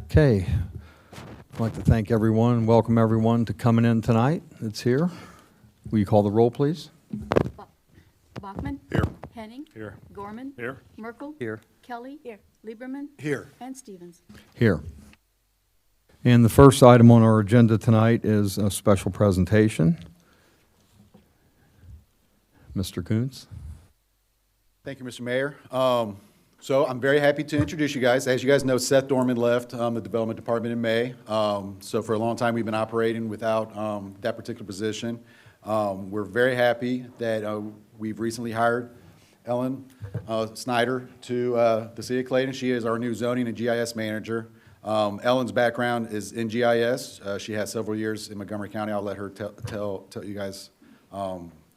Okay. I'd like to thank everyone and welcome everyone to coming in tonight that's here. Will you call the roll, please? Bachman? Here. Henning? Here. Gorman? Here. Merkel? Here. Kelly? Here. Lieberman? Here. And Stevens. Here. And the first item on our agenda tonight is a special presentation. Mr. Kuntz? Thank you, Mr. Mayor. So I'm very happy to introduce you guys. As you guys know, Seth Dorman left the Development Department in May. So for a long time, we've been operating without that particular position. We're very happy that we've recently hired Ellen Snyder to the City of Clayton. She is our new zoning and GIS manager. Ellen's background is in GIS. She has several years in Montgomery County. I'll let her tell you guys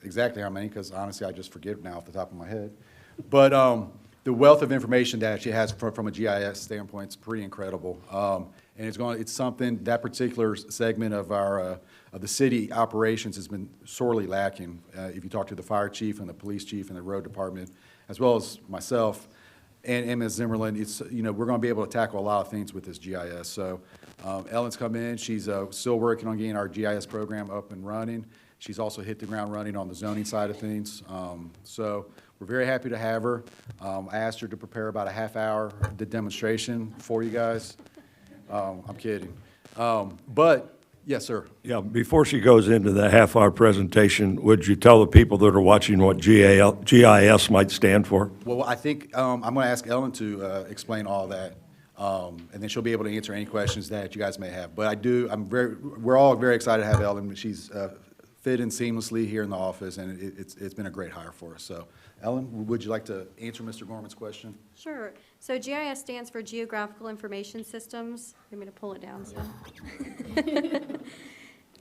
exactly how many, because honestly, I just forget now off the top of my head. But the wealth of information that she has from a GIS standpoint is pretty incredible. And it's something, that particular segment of our of the city operations has been sorely lacking. If you talk to the fire chief and the police chief and the road department, as well as myself and Ms. Zimmerlin, it's, we're going to be able to tackle a lot of things with this GIS. So Ellen's come in. She's still working on getting our GIS program up and running. She's also hit the ground running on the zoning side of things. So we're very happy to have her. I asked her to prepare about a half hour demonstration for you guys. I'm kidding. But, yes, sir. Yeah, before she goes into the half-hour presentation, would you tell the people that are watching what GIS might stand for? Well, I think I'm going to ask Ellen to explain all that, and then she'll be able to answer any questions that you guys may have. But we're all very excited to have Ellen. She's fit in seamlessly here in the office, and it's been a great hire for us. So, Ellen, would you like to answer Mr. Gorman's question? Sure. So GIS stands for Geographical Information Systems. I'm going to pull it down some.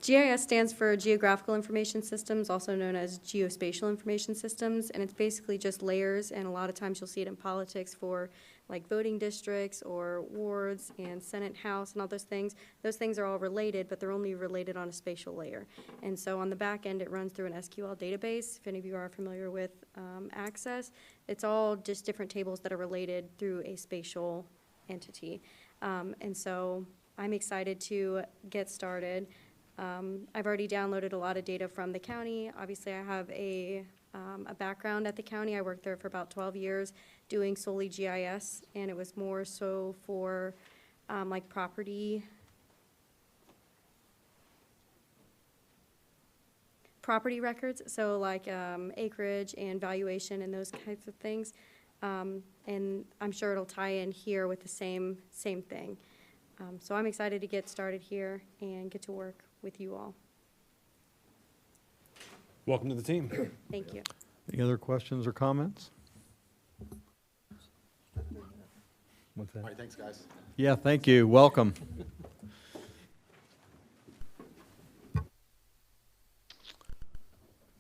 GIS stands for Geographical Information Systems, also known as Geospatial Information Systems, and it's basically just layers, and a lot of times you'll see it in politics for like voting districts or wards and Senate House and all those things. Those things are all related, but they're only related on a spatial layer. And so on the back end, it runs through an SQL database. If any of you are familiar with Access, it's all just different tables that are related through a spatial entity. And so I'm excited to get started. I've already downloaded a lot of data from the county. Obviously, I have a background at the county. I worked there for about 12 years doing solely GIS, and it was more so for like property records, so like acreage and valuation and those kinds of things. And I'm sure it'll tie in here with the same thing. So I'm excited to get started here and get to work with you all. Welcome to the team. Thank you. Any other questions or comments? What's that? All right, thanks, guys. Yeah, thank you. Welcome.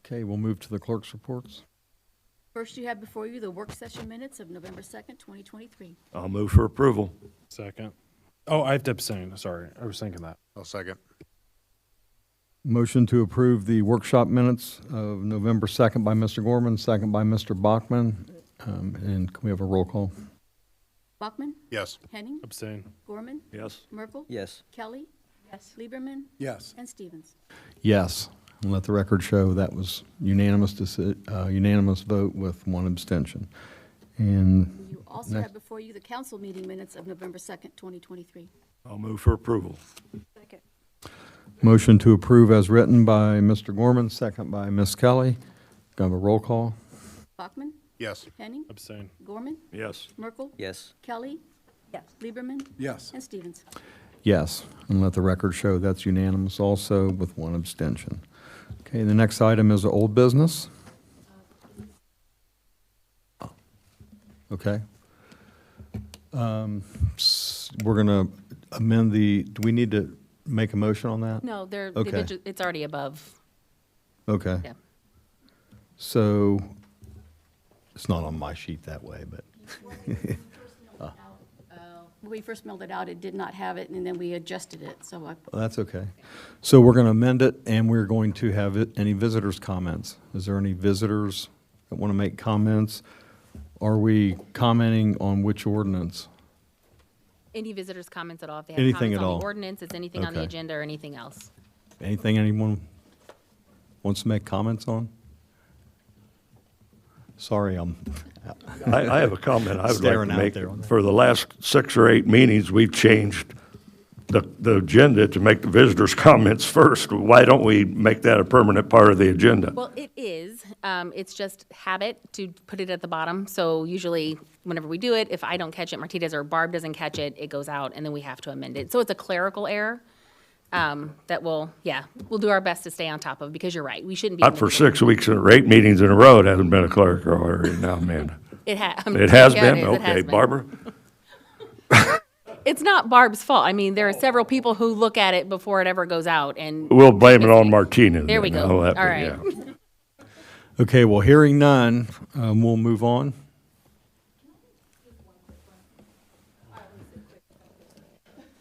Okay, we'll move to the clerk's reports. First, you have before you the work session minutes of November 2nd, 2023. I'll move for approval. Second. Oh, I have to abstain. Sorry. I was thinking that. I'll second. Motion to approve the workshop minutes of November 2nd by Mr. Gorman, second by Mr. Bachman. And can we have a roll call? Bachman? Yes. Henning? Abstain. Gorman? Yes. Merkel? Yes. Kelly? Yes. Lieberman? Yes. And Stevens. Yes. And let the record show that was unanimous vote with one abstention. And You also next- have before you the council meeting minutes of November 2nd, 2023. I'll move for approval. Second. motion to approve as written by Mr. Gorman, second by Ms. Kelly. Can I have a roll call? Bachman? Yes. Henning? Abstain. Gorman? Yes. Merkel? Yes. Kelly? Yes. Lieberman? Yes. And Stevens. Yes, and let the record show that's unanimous also with one abstention. Okay, the next item is old business. Okay. We're going to amend do we need to make a motion on that? No, they're, Okay. it's already above. Okay. Yeah. So, it's not on my sheet that way, but, When we first mailed it out, it did not have it, and then we adjusted it, so well, that's okay. So we're going to amend it, and we're going to have any visitors' comments. Is there any visitors that want to make comments? Are we commenting on which ordinance? Any visitors' comments at all? If they have Anything comments at on all? the ordinance, it's anything on the Okay. agenda or anything else. Anything anyone wants to make comments on? Sorry, I have a comment I would like Staring to out make. there on that. For the last 6 or 8 meetings, we've changed the agenda to make the visitors' comments first. Why don't we make that a permanent part of the agenda? Well, it is. It's just habit to put it at the bottom. So usually, whenever we do it, if I don't catch it, Martinez or Barb doesn't catch it, it goes out, and then we have to amend it. So it's a clerical error that we'll do our best to stay on top of, because you're right, we shouldn't be. Not for 6 weeks or 8 meetings in a row, it hasn't been a clerical error now, Amanda. It has. It has been? Okay, Barbara? It's not Barb's fault. I mean, there are several people who look at it before it ever goes out, and. We'll blame it on Martinez. There we then. go. How that All be, right. yeah. okay, well, hearing none, we'll move on.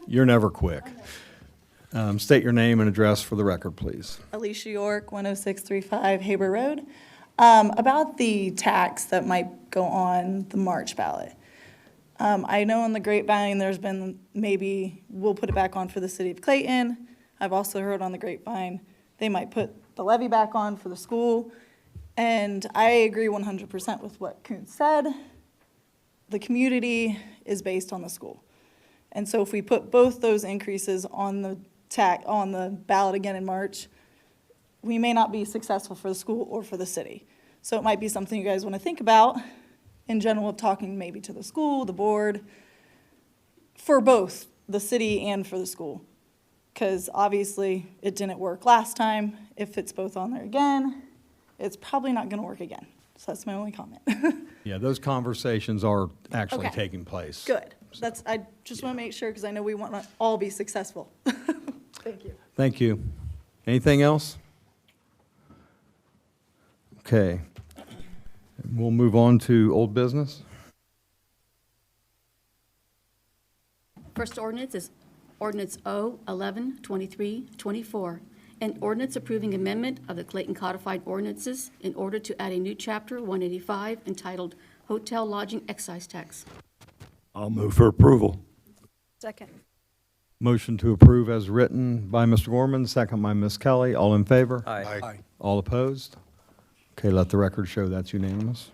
You're never quick. State your name and address for the record, please. Alicia York, 10635 Haber Road. About the tax that might go on the March ballot. I know on the grapevine, there's been maybe, we'll put it back on for the city of Clayton. I've also heard on the grapevine, they might put the levy back on for the school. And I agree 100% with what Kuhn said. The community is based on the school. And so if we put both those increases on the on the ballot again in March, we may not be successful for the school or for the city. So it might be something you guys want to think about in general, of talking maybe to the school, the board, for both the city and for the school. Because obviously it didn't work last time. If it's both on there again, it's probably not going to work again. So that's my only comment. Yeah, those conversations are actually Okay. taking place. Good. I just want to make sure, because I know we want to all be successful. Thank you. Thank you. Anything else? Okay. We'll move on to old business. First ordinance is ordinance O-11-23-24, an ordinance approving amendment of the Clayton Codified Ordinances in order to add a new chapter 185 entitled Hotel Lodging Excise Tax. I'll move for approval. Second. Motion to approve as written by Mr. Gorman, second by Ms. Kelly. All in favor? Aye. All opposed? Okay, let the record show that's unanimous.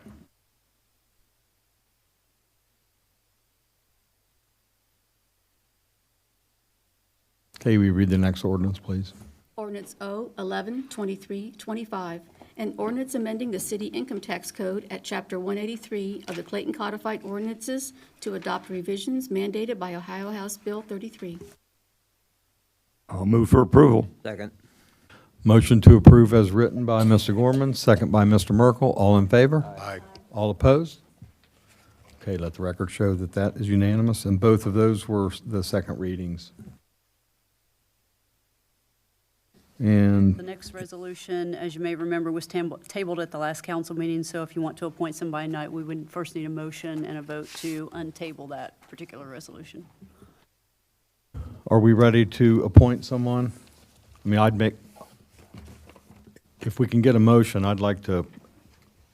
Okay, we read the next ordinance, please. Ordinance O-11-23-25, an ordinance amending the city income tax code at Chapter 183 of the Clayton Codified Ordinances to adopt revisions mandated by Ohio House Bill 33. I'll move for approval. Second. Motion to approve as written by Mr. Gorman, second by Mr. Merkel. All in favor? Aye. All opposed? Okay, let the record show that that is unanimous, and both of those were the second readings. And The next resolution, as you may remember, was tabled at the last council meeting, so if you want to appoint somebody tonight, we would first need a motion and a vote to untable that particular resolution. are we ready to appoint someone? I mean, if we can get a motion, I'd like to,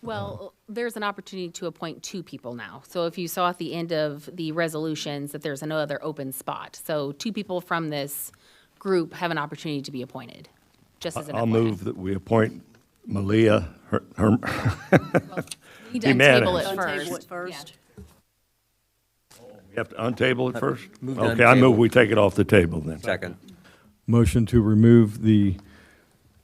Well, there's an opportunity to appoint 2 people now. So if you saw at the end of the resolutions that there's another open spot. So 2 people from this group have an opportunity to be appointed, just as an I'll FYI. move that we appoint Malia, We need to Jimenez. untable it Untable first. it first. You have to untable it first? Move to Okay, I untable. move we take it off the table then. Second. motion to remove the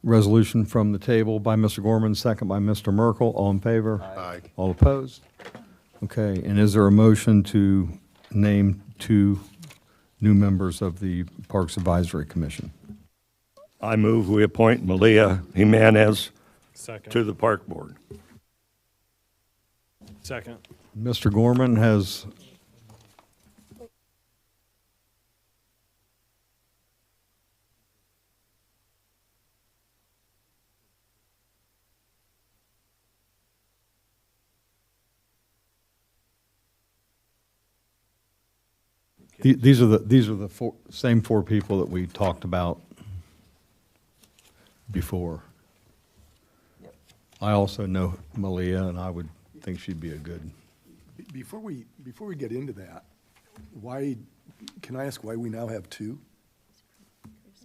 resolution from the table by Mr. Gorman, second by Mr. Merkel. All in favor? Aye. All opposed? Okay, and is there a motion to name 2 new members of the Parks Advisory Commission? I move we appoint Malia Jimenez Second. to the Park Board. Second. Mr. Gorman has, these are the same 4 people that we talked about before. I also know Malia, and I would think she'd be a good, Before we get into that, why Can I ask why we now have two?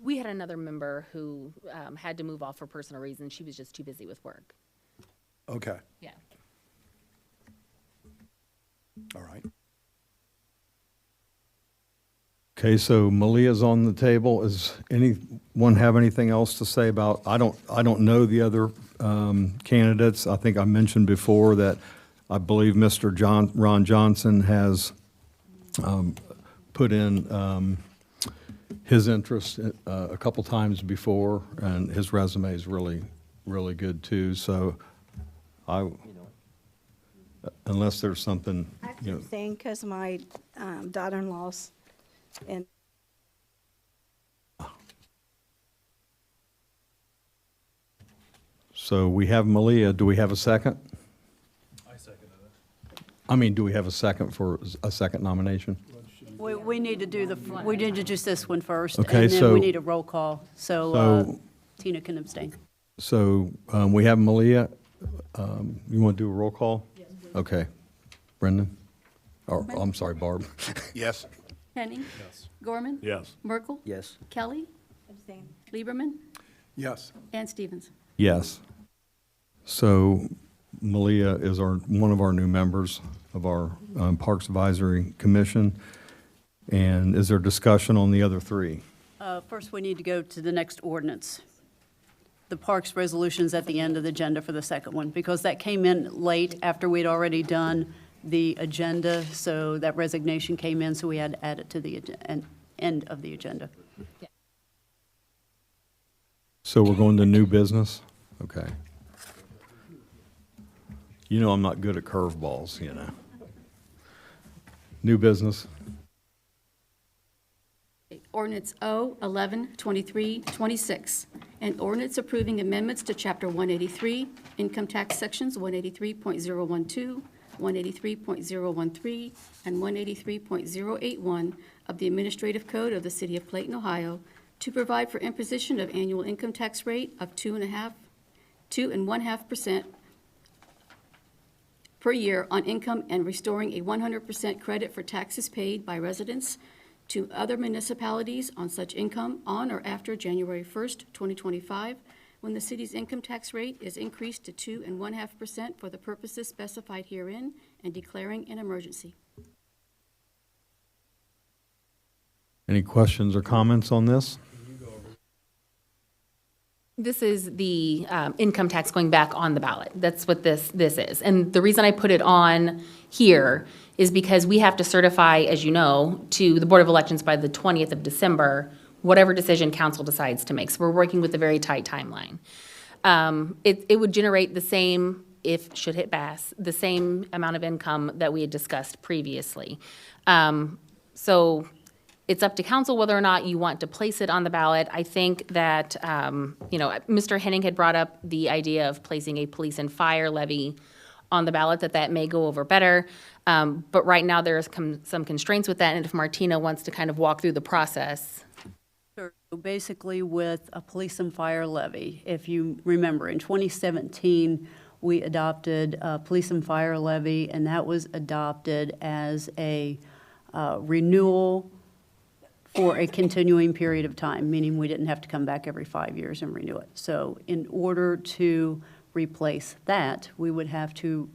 We had another member who had to move off for personal reasons. She was just too busy with work. Okay, Yeah. all right. Okay, so Malia's on the table. Is anyone have anything else to say about, I don't know the other candidates. I think I mentioned before that I believe Mr. Ron Johnson has put in his interest a couple times before, and his resume is really, really good too. So unless there's something, I you know. abstain because my daughter-in-law's in. So we have Malia. Do we have a second? I seconded it. I mean, do we have a second for a second nomination? We need to do we need to do this one first. Okay, And then so- we need a roll call, so So- Tina can abstain. So we have Malia. You want to do a roll call? Yes. Okay. Brendan? Or, I'm sorry, Barb. Yes. Henning. Yes. Gorman. Yes. Merkel. Yes. Kelly. Abstain. Lieberman. Yes. And Stevens. Yes. So Malia is one of our new members of our Parks Advisory Commission. And is there discussion on the other three? First, we need to go to the next ordinance. The Parks resolution's at the end of the agenda for the second one, because that came in late after we'd already done the agenda, so that resignation came in, so we had to add it to the end of the agenda. So we're going to new business? Okay. You know I'm not good at curveballs, you know. New business? Ordinance O-11-23-26, an ordinance approving amendments to Chapter 183, Income Tax Sections 183.012, 183.013, and 183.081 of the Administrative Code of the City of Clayton, Ohio, to provide for imposition of annual income tax rate of 2.5% per year on income and restoring a 100% credit for taxes paid by residents to other municipalities on such income on or after January 1st, 2025, when the city's income tax rate is increased to 2.5% for the purposes specified herein, and declaring an emergency. Any questions or comments on this? This is the income tax going back on the ballot. That's what this is. And the reason I put it on here is because we have to certify, as you know, to the Board of Elections by the 20th of December, whatever decision council decides to make. So we're working with a very tight timeline. It would generate the same, if should hit pass, the same amount of income that we had discussed previously. So it's up to council whether or not you want to place it on the ballot. I think that, Mr. Henning had brought up the idea of placing a police and fire levy on the ballot, that may go over better. But right now, there is some constraints with that, and if Martina wants to kind of walk through the process. Sure. So basically, with a police and fire levy, if you remember, in 2017, we adopted a police and fire levy, and that was adopted as a renewal for a continuing period of time, meaning we didn't have to come back every 5 years and renew it. So in order to replace that, we would have to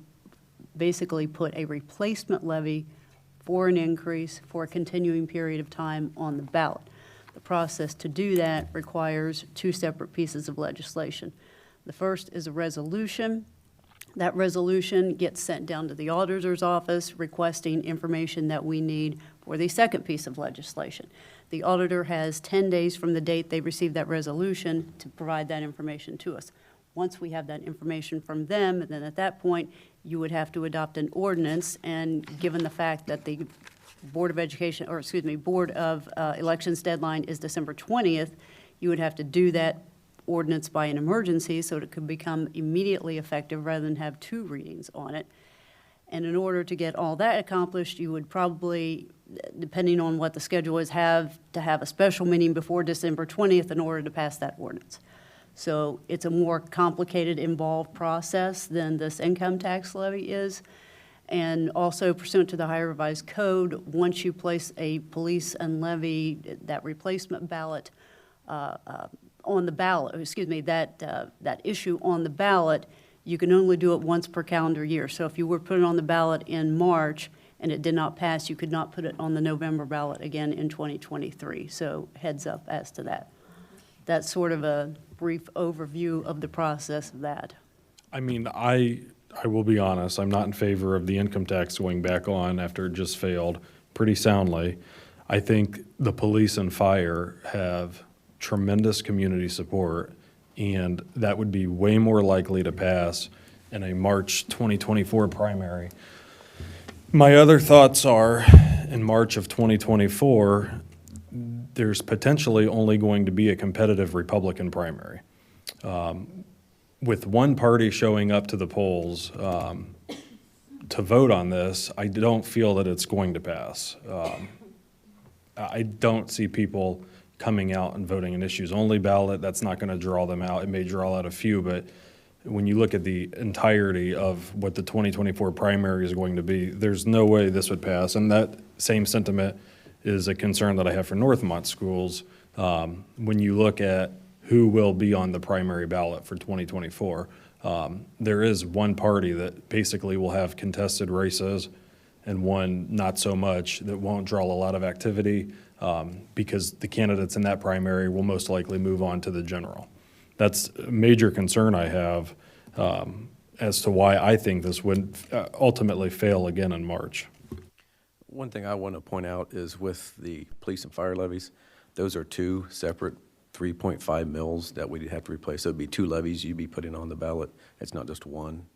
basically put a replacement levy for an increase for a continuing period of time on the ballot. The process to do that requires two separate pieces of legislation. The first is a resolution. That resolution gets sent down to the auditor's office requesting information that we need for the second piece of legislation. The auditor has 10 days from the date they receive that resolution to provide that information to us. Once we have that information from them, then at that point, you would have to adopt an ordinance, and given the fact that the Board of Elections deadline is December 20th, you would have to do that ordinance by an emergency so it could become immediately effective rather than have two readings on it. And in order to get all that accomplished, you would probably, depending on what the schedule is, have to have a special meeting before December 20th in order to pass that ordinance. So it's a more complicated, involved process than this income tax levy is. And also pursuant to the Ohio Revised Code, once you place a police and levy, that replacement ballot on the ballot, that issue on the ballot, you can only do it once per calendar year. So if you were put it on the ballot in March and it did not pass, you could not put it on the November ballot again in 2023. So heads up as to that. That's sort of a brief overview of the process of that. I mean, I will be honest, I'm not in favor of the income tax going back on after it just failed pretty soundly. I think the police and fire have tremendous community support, and that would be way more likely to pass in a March 2024 primary. My other thoughts are, in March of 2024, there's potentially only going to be a competitive Republican primary. With one party showing up to the polls to vote on this, I don't feel that it's going to pass. I don't see people coming out and voting an issues-only ballot. That's not going to draw them out. It may draw out a few, but when you look at the entirety of what the 2024 primary is going to be, there's no way this would pass. And that same sentiment is a concern that I have for Northmont schools. When you look at who will be on the primary ballot for 2024, there is one party that basically will have contested races and one not so much that won't draw a lot of activity because the candidates in that primary will most likely move on to the general. That's a major concern I have as to why I think this would ultimately fail again in March. One thing I want to point out is with the police and fire levies, those are two separate 3.5 mils that we'd have to replace. So it'd be two levies you'd be putting on the ballot. It's not just one.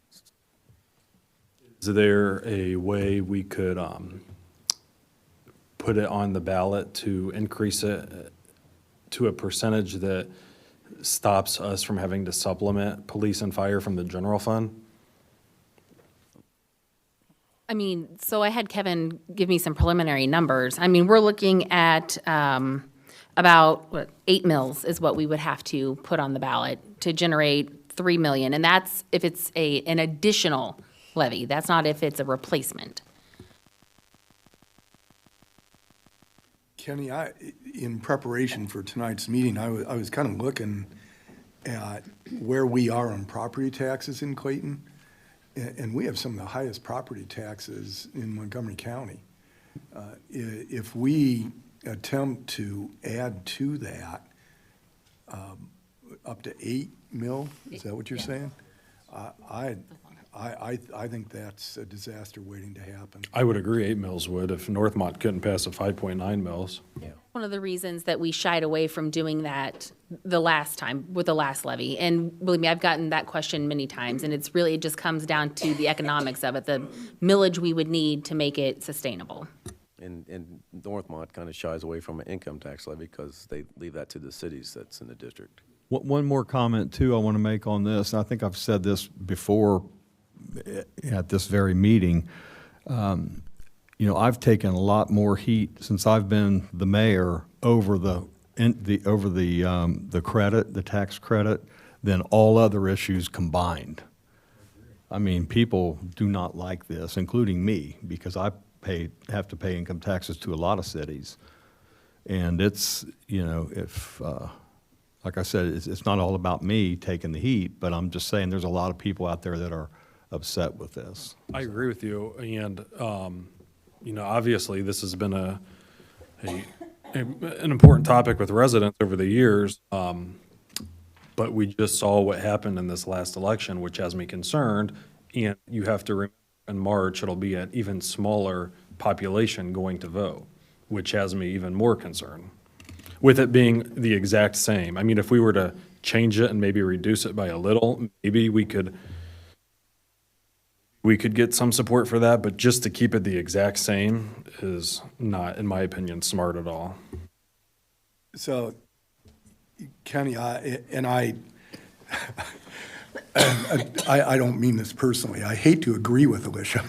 Is there a way we could put it on the ballot to increase it to a percentage that stops us from having to supplement police and fire from the general fund? I mean, so I had Kevin give me some preliminary numbers. I mean, we're looking at about 8 mils is what we would have to put on the ballot to generate 3 million. And that's if it's an additional levy. That's not if it's a replacement. Kenny, in preparation for tonight's meeting, I was kind of looking at where we are on property taxes in Clayton, and we have some of the highest property taxes in Montgomery County. If we attempt to add to that up to 8 mil, is that what you're saying? I think that's a disaster waiting to happen. I would agree 8 mils would if Northmont couldn't pass a 5.9 mils. Yeah. One of the reasons that we shied away from doing that the last time with the last levy, and believe me, I've gotten that question many times, and it just comes down to the economics of it, the millage we would need to make it sustainable. And Northmont kind of shies away from an income tax levy because they leave that to the cities that's in the district. One more comment, too, I want to make on this, and I think I've said this before at this very meeting. I've taken a lot more heat since I've been the mayor over the credit, the tax credit, than all other issues combined. I mean, people do not like this, including me, because I have to pay income taxes to a lot of cities. And it's, like I said, it's not all about me taking the heat, but I'm just saying there's a lot of people out there that are upset with this. I agree with you, and, obviously, this has been an important topic with residents over the years, but we just saw what happened in this last election, which has me concerned, and you have to remember in March, it'll be an even smaller population going to vote, which has me even more concerned, with it being the exact same. I mean, if we were to change it and maybe reduce it by a little, maybe we could get some support for that, but just to keep it the exact same is not, in my opinion, smart at all. So, Kenny, I don't mean this personally. I hate to agree with Alicia,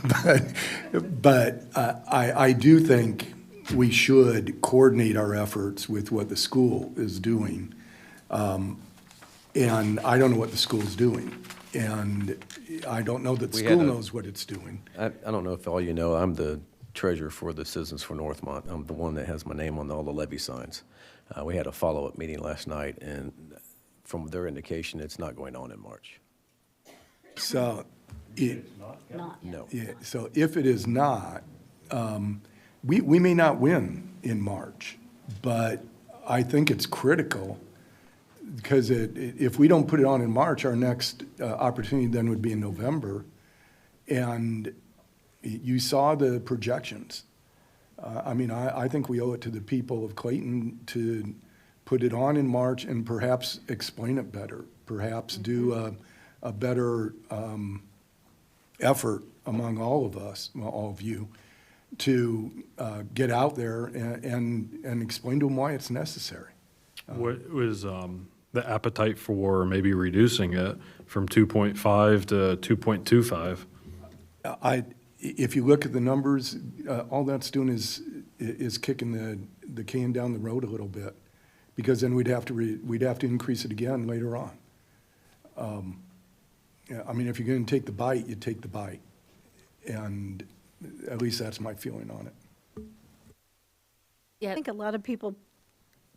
but I do think we should coordinate our efforts with what the school is doing. And I don't know what the school's doing. And I don't know that We had school a- knows what it's doing. I don't know if all you know, I'm the treasurer for the Citizens for Northmont. I'm the one that has my name on all the levy signs. We had a follow-up meeting last night, and from their indication, it's not going on in March. So, No. yeah, so if it is not, we may not win in March, but I think it's critical, because if we don't put it on in March, our next opportunity then would be in November. And you saw the projections. I mean, I think we owe it to the people of Clayton to put it on in March and perhaps explain it better, perhaps do a better effort among all of us, well, all of you, to get out there and explain to them why it's necessary. What was the appetite for maybe reducing it from 2.5 to 2.25? If you look at the numbers, all that's doing is kicking the can down the road a little bit, because then we'd have to increase it again later on. Yeah, I mean, if you're going to take the bite, you take the bite, and at least that's my feeling on it. I Yeah, think a lot of people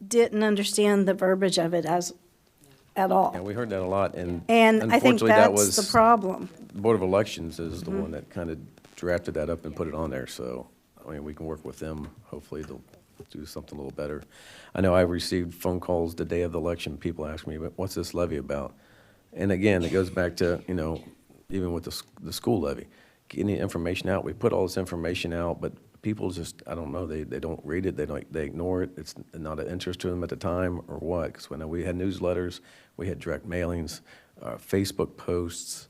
didn't understand the verbiage of it at all. And we heard that a lot, and And I think unfortunately, that that's the was, problem. the Board of Elections is the one that kind of drafted that up and put it on there, so, I mean, we can work with them. Hopefully, they'll do something a little better. I know I received phone calls the day of the election, people ask me, what's this levy about? And again, it goes back to, you know, even with the school levy, getting the information out. We put all this information out, but people just, I don't know, they don't read it, they ignore it. It's not of interest to them at the time, or what? Because when we had newsletters, we had direct mailings, Facebook posts,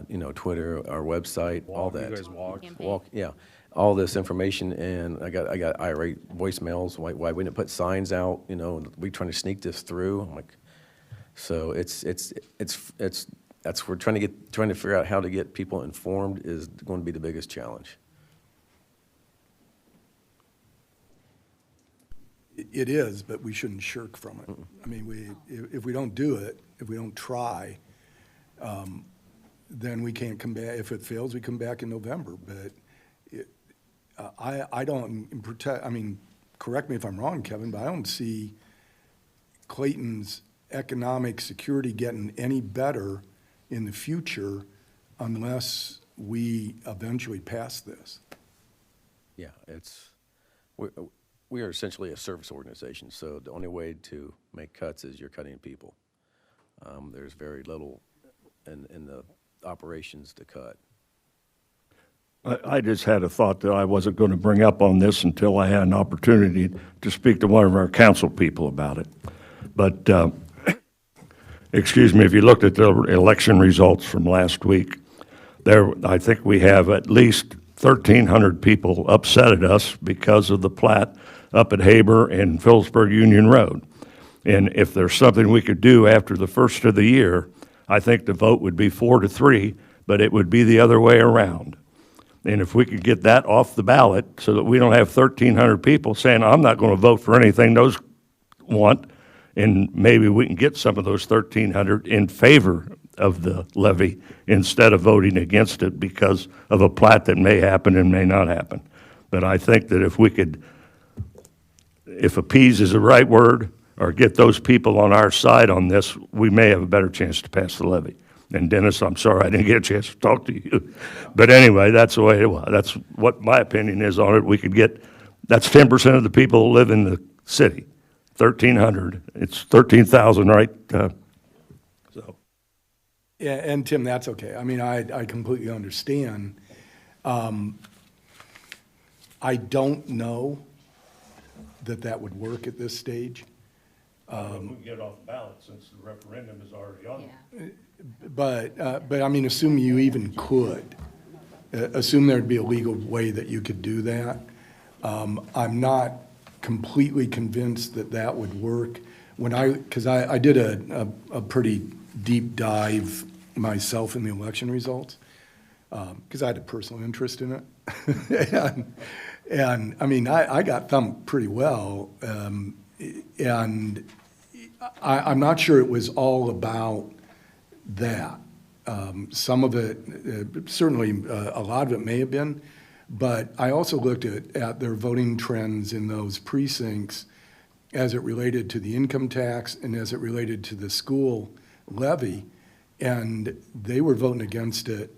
you know, Twitter, our website, all that. You guys walked. Campaign. Yeah, all this information, and I got irate voicemails, why we didn't put signs out, you know, and we trying to sneak this through. I'm like, so we're trying to figure out how to get people informed is going to be the biggest challenge. It is, but we shouldn't shirk from it. I mean, if we don't do it, if we don't try, then we can't come back. If it fails, we come back in November. But I don't protect, I mean, correct me if I'm wrong, Kevin, but I don't see Clayton's economic security getting any better in the future unless we eventually pass this. Yeah, we are essentially a service organization, so the only way to make cuts is you're cutting people. There's very little in the operations to cut. I just had a thought that I wasn't going to bring up on this until I had an opportunity to speak to one of our council people about it. But, excuse me, if you looked at the election results from last week, I think we have at least 1,300 people upset at us because of the plat up at Haber and Phillipsburg Union Road. And if there's something we could do after the first of the year, I think the vote would be 4-3, but it would be the other way around. And if we could get that off the ballot so that we don't have 1,300 people saying, I'm not going to vote for anything those want, and maybe we can get some of those 1,300 in favor of the levy instead of voting against it because of a plat that may happen and may not happen. But I think that if we could, if appease is the right word, or get those people on our side on this, we may have a better chance to pass the levy. And Dennis, I'm sorry I didn't get a chance to talk to you. But anyway, that's the way it was. That's what my opinion is on it. We could get, that's 10% of the people who live in the city. 1,300. It's 13,000, right? So. Yeah, and Tim, that's okay. I mean, I completely understand. I don't know that would work at this stage. We can get it off the ballot since the referendum is already on. Yeah. But I mean, assume you even could. Assume there'd be a legal way that you could do that. I'm not completely convinced that would work. Because I did a pretty deep dive myself in the election results, because I had a personal interest in it. and I mean, I got thumped pretty well. And I'm not sure it was all about that. Some of it, certainly a lot of it may have been, but I also looked at their voting trends in those precincts as it related to the income tax and as it related to the school levy, and they were voting against it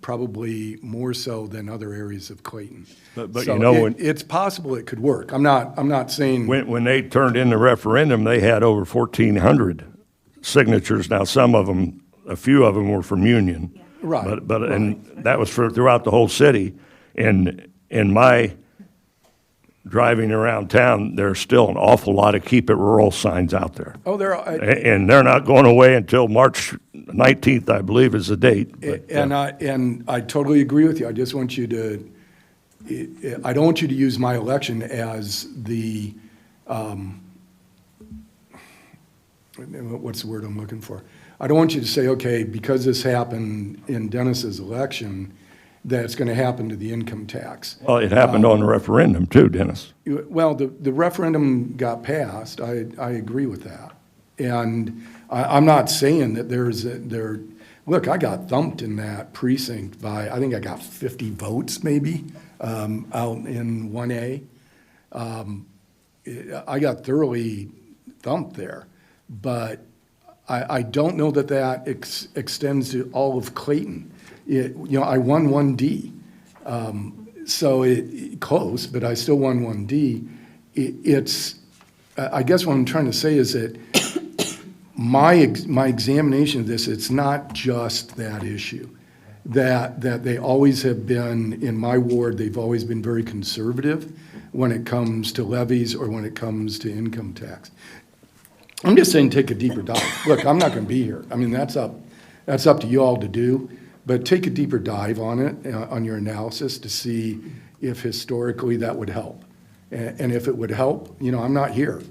probably more so than other areas of Clayton. But So you know, it's possible it could work. I'm not saying. when they turned in the referendum, they had over 1,400 signatures. Now, some of them, a few of them were from Union. Right, But, and that was for throughout the whole city. And in my driving around town, there's still an awful lot of Keep It Rural signs out there. Oh, there are. And they're not going away until March 19th, I believe, is the date. But, And I totally agree with you. I just want you to, I don't want you to use my election as the, what's the word I'm looking for? I don't want you to say, okay, because this happened in Dennis's election, that it's going to happen to the income tax. Well, it happened on the referendum too, Dennis. Well, the referendum got passed. I agree with that. And I'm not saying that look, I got thumped in that precinct by, I think I got 50 votes maybe, out in 1A. I got thoroughly thumped there. But I don't know that extends to all of Clayton. I won 1D. So close, but I still won 1D. I guess what I'm trying to say is that my examination of this, it's not just that issue. That they always have been, in my ward, they've always been very conservative when it comes to levies or when it comes to income tax. I'm just saying take a deeper dive. Look, I'm not going to be here. I mean, that's up to you all to do. But take a deeper dive on it, on your analysis, to see if historically that would help. And if it would help, I'm not here.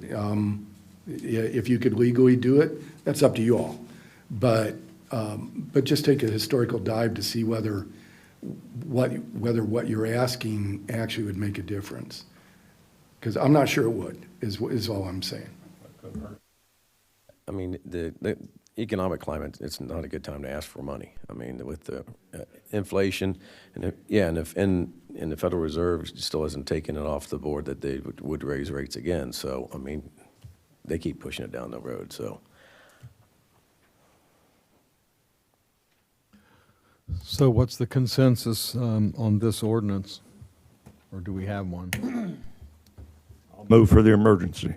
If you could legally do it, that's up to you all. But just take a historical dive to see whether what you're asking actually would make a difference. Because I'm not sure it would, is all I'm saying. I mean, the economic climate, it's not a good time to ask for money. I mean, with the inflation, and the Federal Reserve still hasn't taken it off the board that they would raise rates again. So, I mean, they keep pushing it down the road, so. So what's the consensus on this ordinance? Or do we have one? Move for the emergency.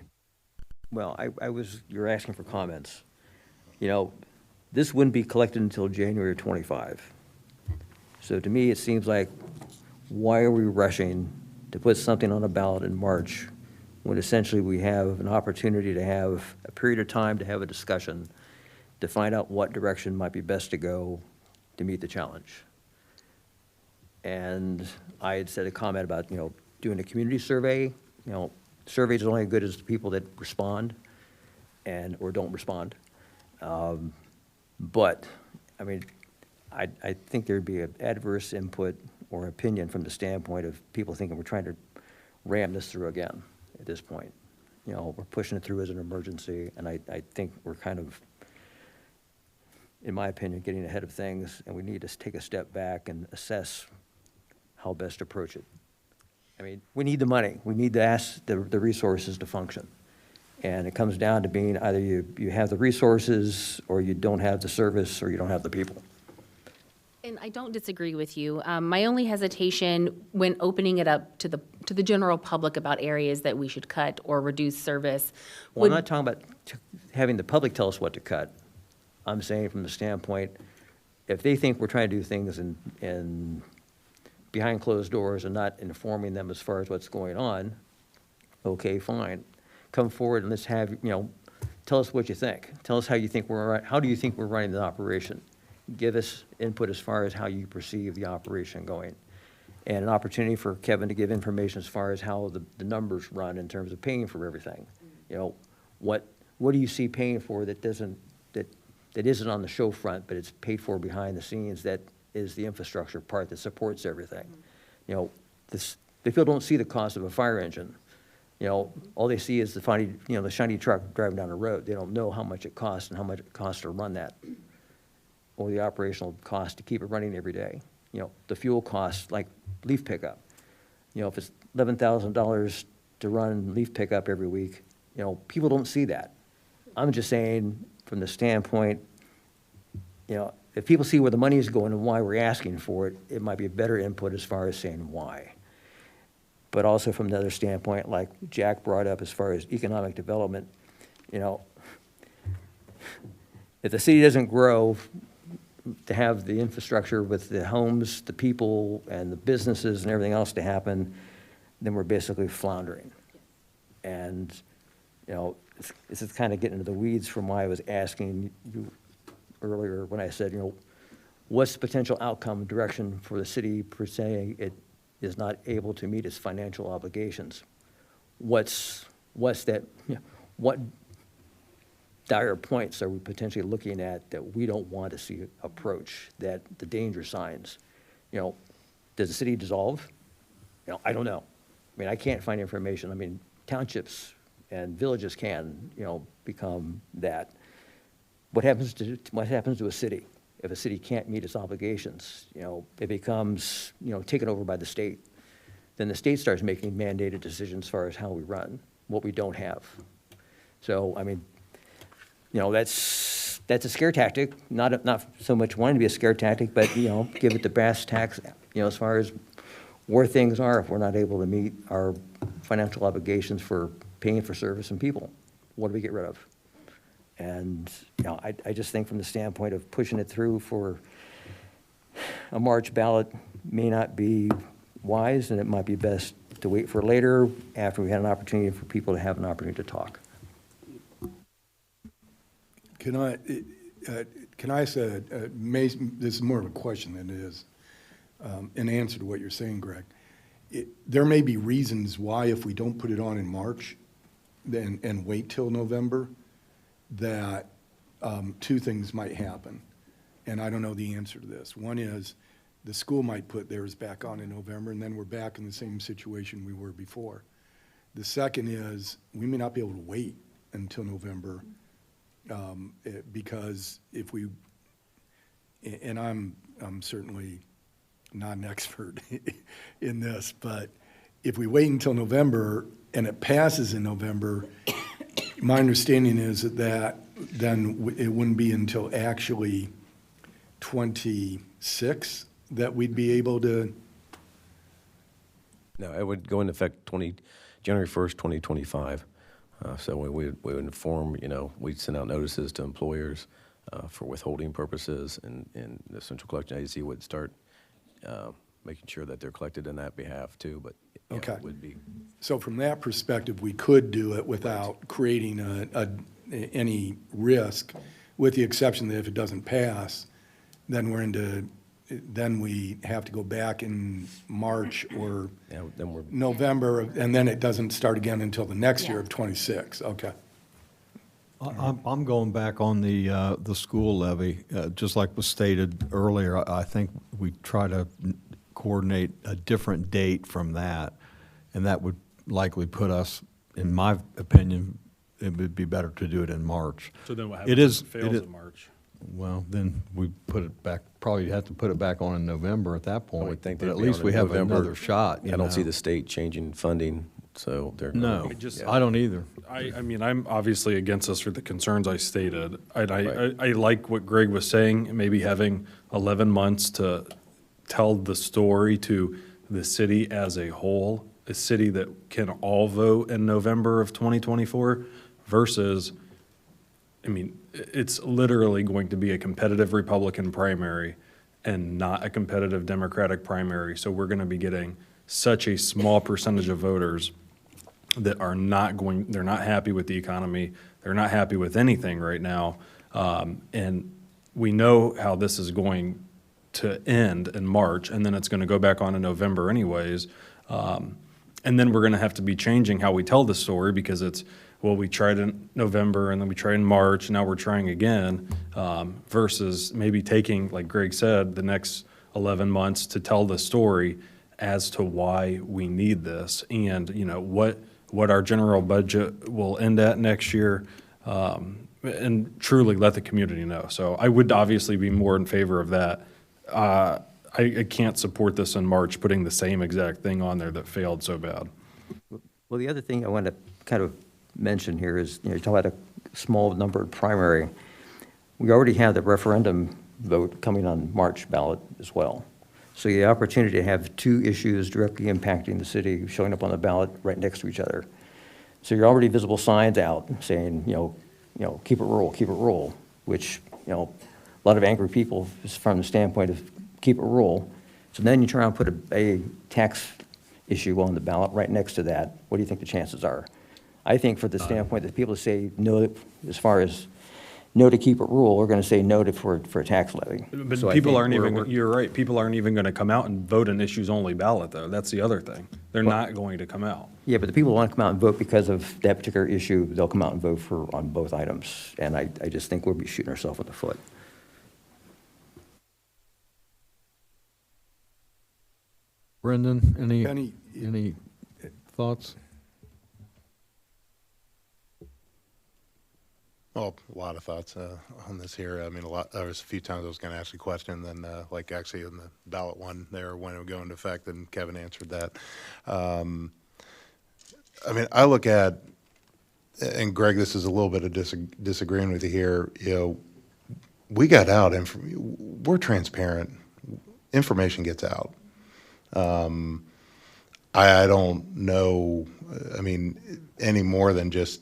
Well, you're asking for comments. This wouldn't be collected until January of '25. So to me, it seems like, why are we rushing to put something on a ballot in March when essentially we have an opportunity to have a period of time to have a discussion to find out what direction might be best to go to meet the challenge? And I had said a comment about, doing a community survey. Surveys are only as good as the people that respond or don't respond. But, I mean, I think there'd be an adverse input or opinion from the standpoint of people thinking we're trying to ram this through again at this point. We're pushing it through as an emergency, and I think we're kind of, in my opinion, getting ahead of things, and we need to take a step back and assess how best to approach it. I mean, we need the money. We need to ask the resources to function. And it comes down to being either you have the resources, or you don't have the service, or you don't have the people. And I don't disagree with you. My only hesitation when opening it up to the general public about areas that we should cut or reduce service. Well, I'm not talking about having the public tell us what to cut. I'm saying from the standpoint, if they think we're trying to do things in behind closed doors and not informing them as far as what's going on, okay, fine. Come forward and let's have, tell us what you think. Tell us how do you think we're running the operation. Give us input as far as how you perceive the operation going. And an opportunity for Kevin to give information as far as how the numbers run in terms of paying for everything. What do you see paying for that isn't on the show front, but it's paid for behind the scenes, that is the infrastructure part that supports everything. People don't see the cost of a fire engine. All they see is the shiny truck driving down the road. They don't know how much it costs and how much it costs to run that. or the operational cost to keep it running every day. You know, the fuel costs, like leaf pickup. You know, if it's $11,000 to run leaf pickup every week, you know, people don't see that. I'm just saying, from the standpoint, you know, if people see where the money is going and why we're asking for it, it might be a better input as far as saying why. But also from the other standpoint, like Jack brought up as far as economic development, you know, if the city doesn't grow to have the infrastructure with the homes, the people, and the businesses and everything else to happen, then we're basically floundering. And, you know, this is kind of getting into the weeds from why I was asking you earlier when I said, you know, what's the potential outcome direction for the city per se it is not able to meet its financial obligations? What's that, you know, what dire points are we potentially looking at that we don't want to see approach, that the danger signs? You know, does the city dissolve? You know, I don't know. I mean, I can't find information. I mean, townships and villages can, you know, become that. What happens to a city? If a city can't meet its obligations, you know, it becomes, you know, taken over by the state. Then the state starts making mandated decisions as far as how we run, what we don't have. So, I mean, you know, that's a scare tactic, not so much wanting to be a scare tactic, but, you know, give it the brass tacks, you know, as far as where things are if we're not able to meet our financial obligations for paying for service and people. What do we get rid of? And, you know, I just think from the standpoint of pushing it through for a March ballot may not be wise, and it might be best to wait for later after we had an opportunity for people to have an opportunity to talk. Can I say, this is more of a question than it is an answer to what you're saying, Greg. There may be reasons why if we don't put it on in March and wait till November, that two things might happen. And I don't know the answer to this. One is the school might put theirs back on in November, and then we're back in the same situation we were before. The second is we may not be able to wait until November because if we, and I'm certainly not an expert in this, but if we wait until November and it passes in November, my understanding is that then it wouldn't be until actually 26 that we'd be able to. No, it would go into effect January 1st, 2025. So we would inform, you know, we'd send out notices to employers for withholding purposes, and the central collection agency would start making sure that they're collected in that behalf too, but yeah, Okay. it would be. So from that perspective, we could do it without creating any risk, with the exception that if it doesn't pass, then we have to go back in March or Yeah, then we're. November, and then it doesn't start again until the next year of '26. Okay. I'm going back on the school levy, just like was stated earlier. I think we try to coordinate a different date from that, and that would likely put us, in my opinion, it would be better to do it in March. So then what It happens is- if it fails it is- in March? Well, then we put it back, probably have to put it back on in November at that I point. would think But they'd at be least on we in have November. another shot, you I don't see know? the state changing funding, so they're. No, Yeah. I don't either. I mean, I'm obviously against this for the concerns I stated. And Right. I like what Greg was saying, maybe having 11 months to tell the story to the city as a whole, a city that can all vote in November of 2024 versus, I mean, it's literally going to be a competitive Republican primary and not a competitive Democratic primary. So we're going to be getting such a small percentage of voters that are they're not happy with the economy. They're not happy with anything right now. And we know how this is going to end in March, and then it's going to go back on in November anyways. And then we're going to have to be changing how we tell the story because it's, well, we tried in November and then we tried in March, now we're trying again, versus maybe taking, like Greg said, the next 11 months to tell the story as to why we need this and, you know, what our general budget will end at next year. and truly let the community know. So I would obviously be more in favor of that. I can't support this in March, putting the same exact thing on there that failed so bad. Well, the other thing I want to kind of mention here is, you talk about a small numbered primary. We already have the referendum vote coming on March ballot as well. So the opportunity to have two issues directly impacting the city showing up on the ballot right next to each other. So you're already visible signs out saying, keep it rural, which, a lot of angry people is from the standpoint of keep it rural. So then you try and put a tax issue on the ballot right next to that. What do you think the chances are? I think for the standpoint that people say no, as far as no to keep it rural, we're going to say no to for a tax levy. But So I people think aren't we're- even, you're right, people aren't even going to come out and vote an issues-only ballot, though. That's the other thing. They're not going to come out. Yeah, but the people who want to come out and vote because of that particular issue, they'll come out and vote on both items. And I just think we'll be shooting ourselves in the foot. Brendan, Penny, any thoughts? Well, a lot of thoughts on this here. I mean, there was a few times I was going to ask a question, then like actually in the ballot one there when it would go into effect, and Kevin answered that. I mean, I look at, and Greg, this is a little bit of disagreeing with you here. We got out, and we're transparent. Information gets out. I don't know. I mean, any more than just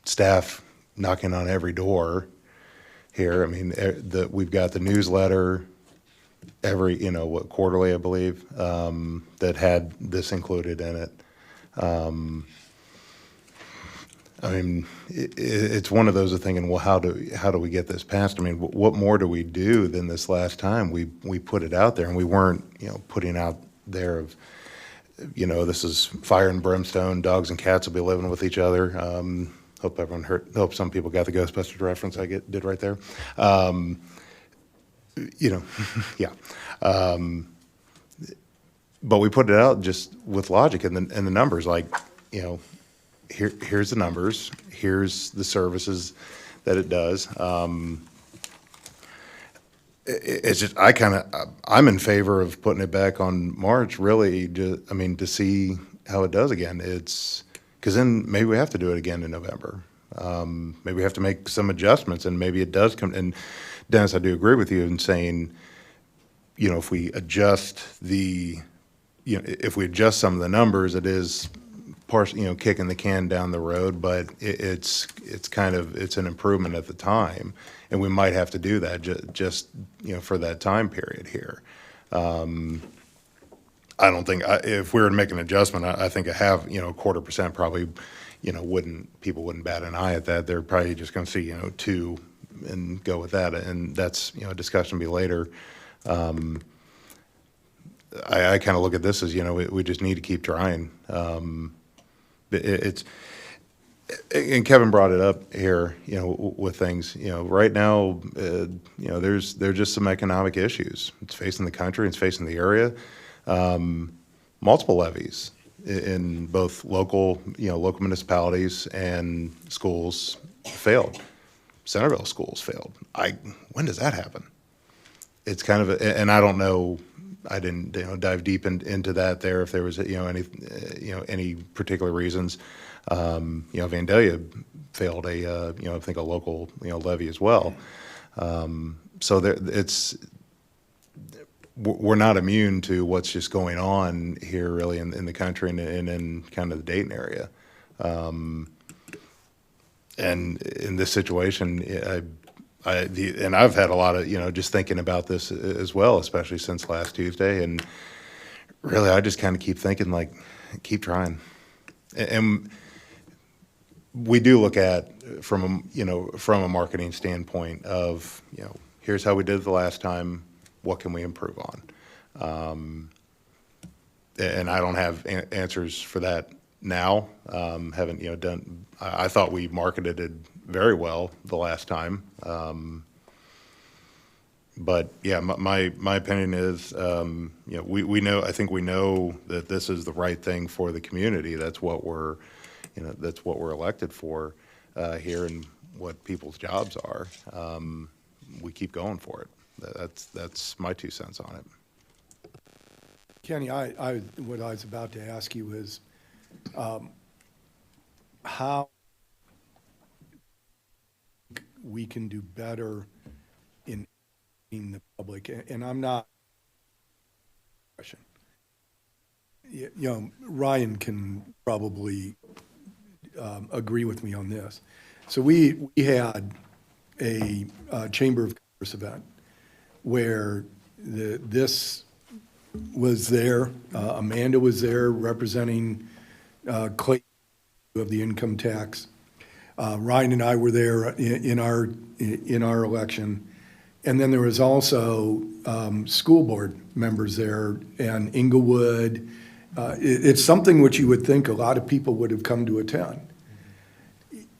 staff knocking on every door here. I mean, we've got the newsletter every, quarterly, I believe, that had this included in it. I mean, it's one of those of thinking, well, how do we get this passed? I mean, what more do we do than this last time? We put it out there, and we weren't, putting out there of, this is fire and brimstone, dogs and cats will be living with each other. Hope everyone hope some people got the Ghostbusters reference I did right there. Yeah. But we put it out just with logic and the numbers, like, here's the numbers, here's the services that it does. It's just, I'm in favor of putting it back on March, really, to see how it does again. Because then maybe we have to do it again in November. Maybe we have to make some adjustments, and maybe it does come. And Dennis, I do agree with you in saying, if we adjust if we adjust some of the numbers, it is partially, kicking the can down the road, but it's an improvement at the time, and we might have to do that just for that time period here. I don't think, if we were to make an adjustment, I think a 0.25% probably, people wouldn't bat an eye at that. They're probably just going to see, 2 and go with that. And that's, a discussion to be later. I kind of look at this as, we just need to keep trying. And Kevin brought it up here, with things, right now, there's just some economic issues. It's facing the country, it's facing the area. Multiple levies in both local municipalities and schools failed. Centerville schools failed. When does that happen? It's kind of, and I don't know, I didn't dive deep into that there, if there was any particular reasons. Vandalia failed I think a local levy as well. So we're not immune to what's just going on here really in the country and in kind of the Dayton area. And in this situation, and I've had a lot of, just thinking about this as well, especially since last Tuesday. And really, I just kind of keep thinking, like, keep trying. And we do look at from a marketing standpoint of, here's how we did it the last time. What can we improve on? And I don't have answers for that now. Haven't done. I thought we marketed it very well the last time. But yeah, my opinion is, we know. I think we know that this is the right thing for the community. That's what we're elected for. here and what people's jobs are, we keep going for it. That's my 2 cents on it. Kenny, what I was about to ask you is, how we can do better in the public, and I'm not, you know, Ryan can probably agree with me on this. So we had a Chamber of Commerce event where this was there, Amanda was there representing Clayton of the income tax. Ryan and I were there in our election. And then there was also school board members there and Inglewood. It's something which you would think a lot of people would have come to attend.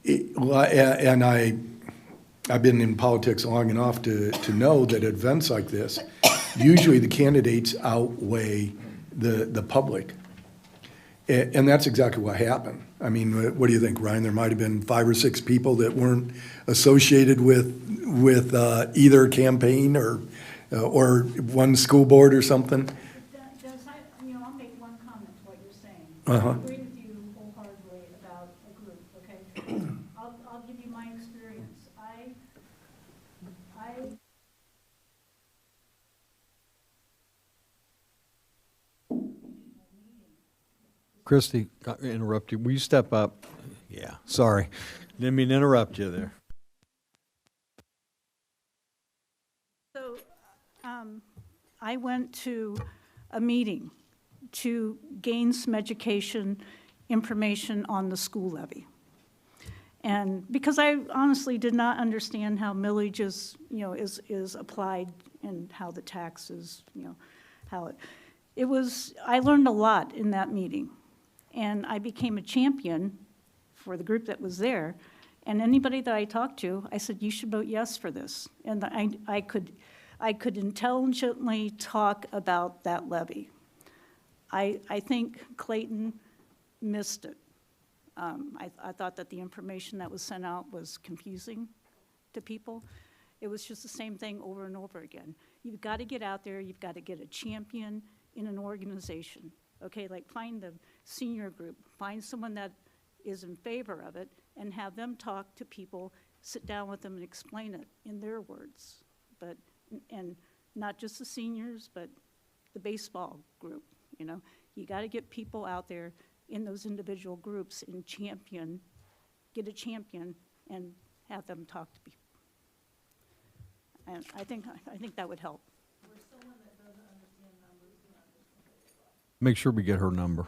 And I've been in politics long enough to know that at events like this, usually the candidates outweigh the public. And that's exactly what happened. I mean, what do you think, Ryan? There might have been 5 or 6 people that weren't associated with either campaign or one school board or something. I'll make one comment to what you're saying. Uh-huh. I agree with you wholeheartedly about a group, okay? I'll give you my experience. I Christie, interrupt you. Will you step up? Yeah, sorry. Didn't mean to interrupt you there. So, I went to a meeting to gain some education, information on the school levy. And because I honestly did not understand how millage is applied and how the taxes, how I learned a lot in that meeting. And I became a champion for the group that was there. And anybody that I talked to, I said, you should vote yes for this. And I could intelligently talk about that levy. I think Clayton missed it. I thought that the information that was sent out was confusing to people. It was just the same thing over and over again. You've got to get out there, you've got to get a champion in an organization. Okay, like find the senior group, find someone that is in favor of it, and have them talk to people, sit down with them and explain it in their words. And not just the seniors, but the baseball group, You got to get people out there in those individual groups and get a champion and have them talk to people. And I think that would help. Make sure we get her number.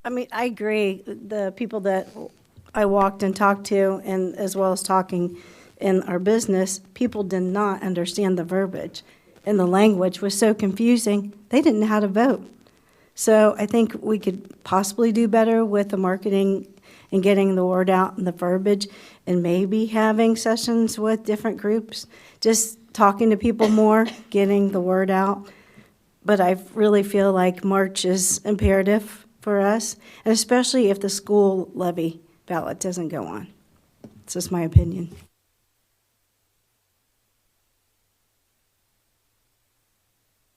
I mean, I agree. The people that I walked and talked to, and as well as talking in our business, people did not understand the verbiage. And the language was so confusing, they didn't know how to vote. So I think we could possibly do better with the marketing and getting the word out and the verbiage, and maybe having sessions with different groups, just talking to people more, getting the word out. But I really feel like March is imperative for us, and especially if the school levy ballot doesn't go on. It's just my opinion.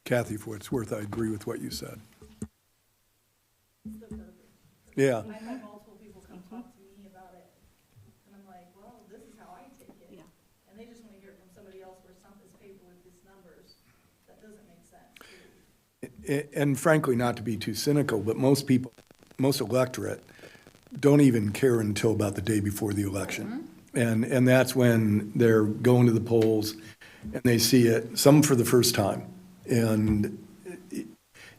Kathy, for what it's worth, I agree with what you said. Yeah. I've had multiple people come talk to me about it, and I'm like, well, this is how I take it. Yeah. And they just want to hear it from somebody else where something's paper with these numbers. That doesn't make sense. And frankly, not to be too cynical, but most people, most electorate, don't even care until about the day before the election. And that's when they're going to the polls and they see it, some for the first time. And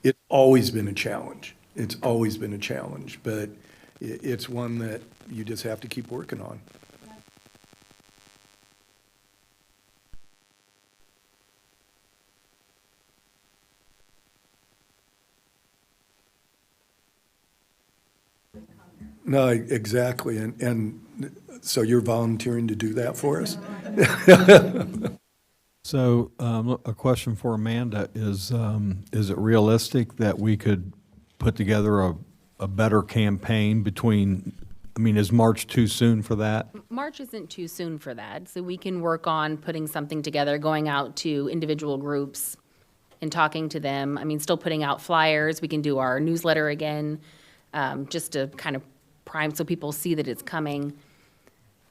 it's always been a challenge. It's always been a challenge, but it's one that you just have to keep working on. No, exactly. And so you're volunteering to do that for us? So, a question for Amanda is it realistic that we could put together a better campaign between I mean, is March too soon for that? March isn't too soon for that, so we can work on putting something together, going out to individual groups and talking to them. I mean, still putting out flyers. We can do our newsletter again, just to kind of prime so people see that it's coming.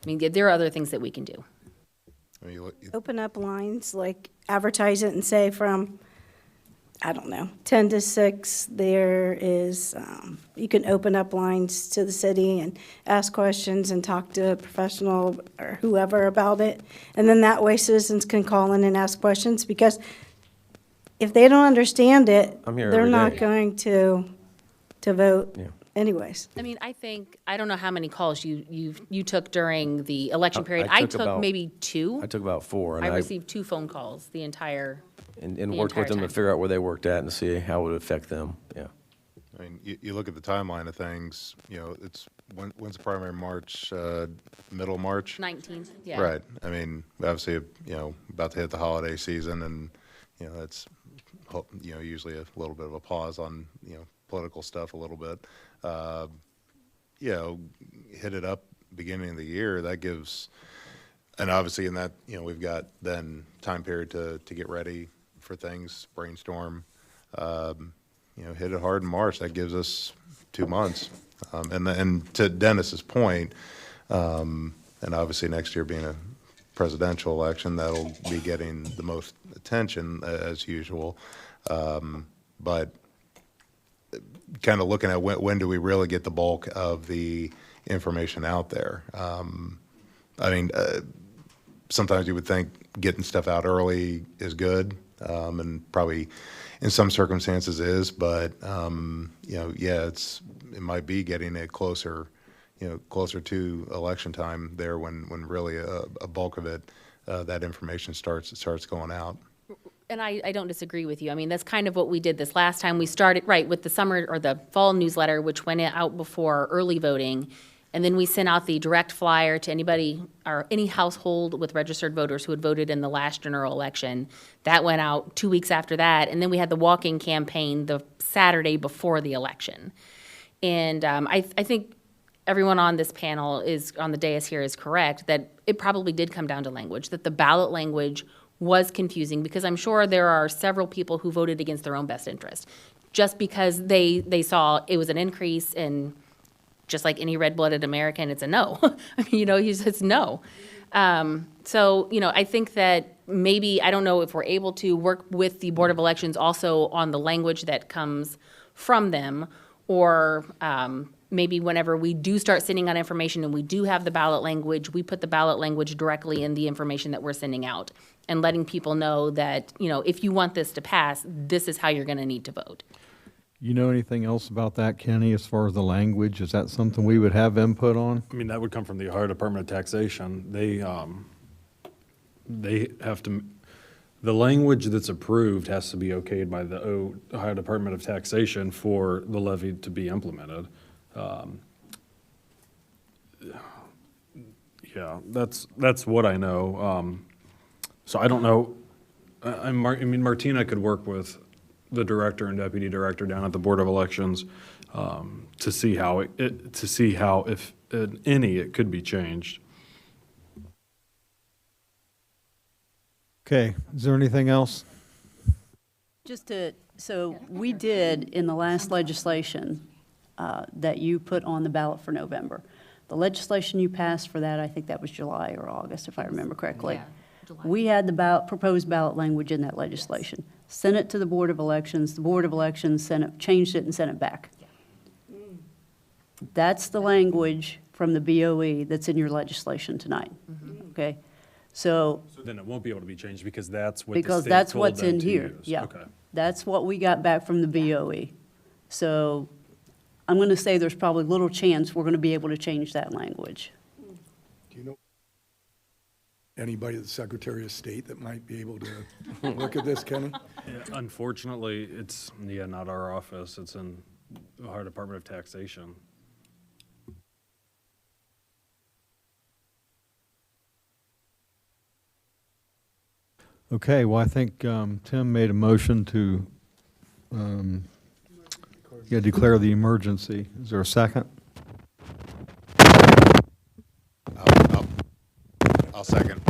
I mean, there are other things that we can do. I mean, Open up lines, like advertise it and say from, I don't know, 10 to 6, there is, you can open up lines to the city and ask questions and talk to a professional or whoever about it. And then that way citizens can call in and ask questions, because if they don't understand it, I'm here they're every not day. going to vote Yeah. anyways. I mean, I don't know how many calls you took during the election period. I I took took about- maybe 2. I took about 4, I and received 2 phone calls the entire, and the worked with entire them time. to figure out where they worked at and see how it would affect them, yeah. I mean, you look at the timeline of things, it's, when's the primary? March, middle March? 19th, yeah. Right. I mean, obviously, about to hit the holiday season, and, it's, usually a little bit of a pause on, political stuff a little bit. Hit it up beginning of the year, that gives, and obviously in that, we've got then time period to get ready for things, brainstorm. Hit it hard in March, that gives us 2 months. And to Dennis's point, and obviously next year being a presidential election, that'll be getting the most attention as usual. But kind of looking at when do we really get the bulk of the information out there? I mean, sometimes you would think getting stuff out early is good, and probably in some circumstances is, but, it might be getting it closer, closer to election time there when really a bulk of it, that information starts going out. And I don't disagree with you. I mean, that's kind of what we did this last time. We started, right, with the summer or the fall newsletter, which went out before early voting. And then we sent out the direct flyer to anybody or any household with registered voters who had voted in the last general election. That went out 2 weeks after that. And then we had the walking campaign the Saturday before the election. And I think everyone on this panel on the dais here is correct that it probably did come down to language, that the ballot language was confusing, because I'm sure there are several people who voted against their own best interest just because they saw it was an increase, and just like any red-blooded American, it's a no. I mean, it's no. So, I think that maybe, I don't know if we're able to work with the Board of Elections also on the language that comes from them, or maybe whenever we do start sending out information and we do have the ballot language, we put the ballot language directly in the information that we're sending out and letting people know that, if you want this to pass, this is how you're going to need to vote. You know anything else about that, Kenny, as far as the language? Is that something we would have input on? I mean, that would come from the Ohio Department of Taxation. They have to, the language that's approved has to be okayed by the Ohio Department of Taxation for the levy to be implemented. Yeah, that's what I know. So I don't know, I mean, Martina could work with the director and deputy director down at the Board of Elections to see how if any, it could be changed. Okay, is there anything else? So we did in the last legislation that you put on the ballot for November. The legislation you passed for that, I think that was July or August, if I remember correctly. Yeah, July. We had the proposed ballot language in that legislation. Sent it to the Board of Elections. The Board of Elections changed it and sent it back. That's the language from the BOE that's in your legislation tonight, okay? So So then it won't be able to be changed because that's what the because state that's told what's them in to here, use. yeah. Okay. That's what we got back from the BOE. So I'm going to say there's probably little chance we're going to be able to change that language. Do you know anybody at the Secretary of State that might be able to look at this, Kenny? Yeah, unfortunately, it's, not our office. It's in the Ohio Department of Taxation. Okay, well, I think Tim made a motion to declare the emergency. Is there a second? second.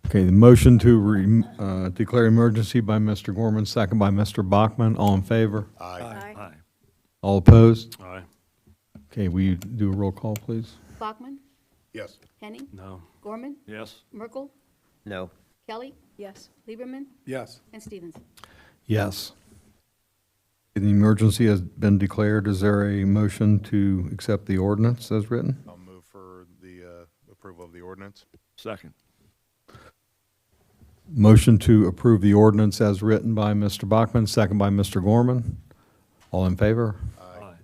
Okay, the motion to declare emergency by Mr. Gorman, second by Mr. Bachman. All in favor? Aye. Aye. All opposed? Aye. Okay, will you do a roll call, please? Bachman? Yes. Henning? No. Gorman? Yes. Merkel? No. Kelly? Yes. Lieberman? Yes. And Stevens. Yes. The emergency has been declared. Is there a motion to accept the ordinance as written? I'll move for the approval of the ordinance. Second. Motion to approve the ordinance as written by Mr. Bachman, second by Mr. Gorman. All in favor?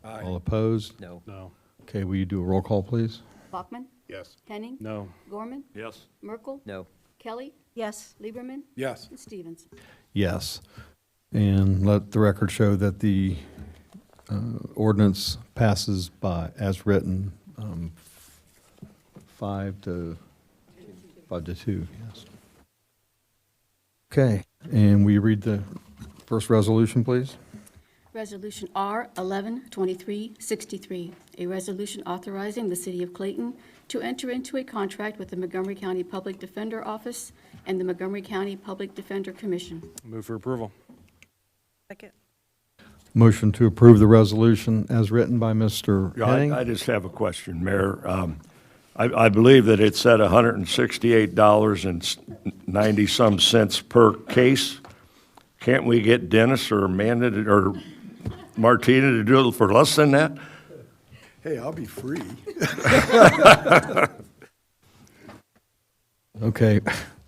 Aye. All opposed? No. No. Okay, will you do a roll call, please? Bachman? Yes. Henning? No. Gorman? Yes. Merkel? No. Kelly? Yes. Lieberman? Yes. And Stevens. Yes. And let the record show that the ordinance passes by, as written, 5 to 2, yes. Okay, and will you read the first resolution, please? Resolution R 112363, a resolution authorizing the City of Clayton to enter into a contract with the Montgomery County Public Defender Office and the Montgomery County Public Defender Commission. Move for approval. Second. Motion to approve the resolution as written by Mr. Yeah, Henning. I just have a question, Mayor. I believe that it's at $168.90 some per case. Can't we get Dennis or Amanda or Martina to do it for less than that? Hey, I'll be free. Okay,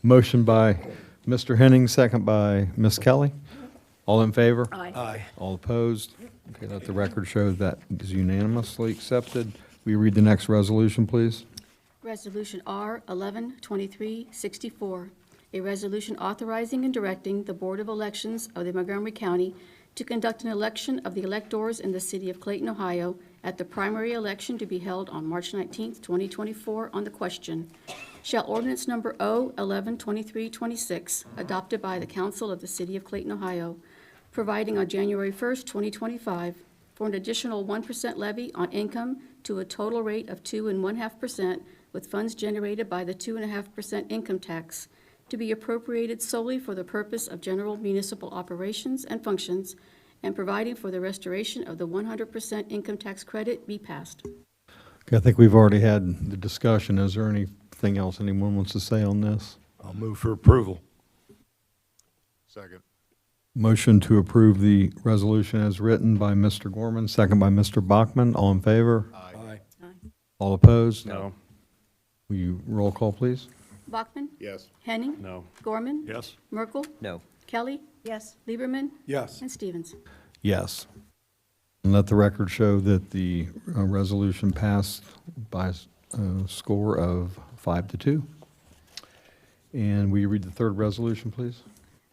motion by Mr. Henning, second by Ms. Kelly. All in favor? Aye. All opposed? Okay, let the record show that is unanimously accepted. Will you read the next resolution, please? Resolution R 112364, a resolution authorizing and directing the Board of Elections of the Montgomery County to conduct an election of the electors in the city of Clayton, Ohio, at the primary election to be held on March 19th, 2024, on the question, shall ordinance number O 112326, adopted by the Council of the City of Clayton, Ohio, providing on January 1st, 2025, for an additional 1% levy on income to a total rate of 2.5%, with funds generated by the 2.5% income tax to be appropriated solely for the purpose of general municipal operations and functions, and providing for the restoration of the 100% income tax credit be passed. Okay, I think we've already had the discussion. Is there anything else anyone wants to say on this? I'll move for approval. Second. Motion to approve the resolution as written by Mr. Gorman, second by Mr. Bachman. All in favor? Aye. All opposed? No. Will you roll call, please? Bachman? Yes. Henning? No. Gorman? Yes. Merkel? No. Kelly? Yes. Lieberman? Yes. And Stevens. Yes. And let the record show that the resolution passed by a score of 5 to 2. And will you read the third resolution, please?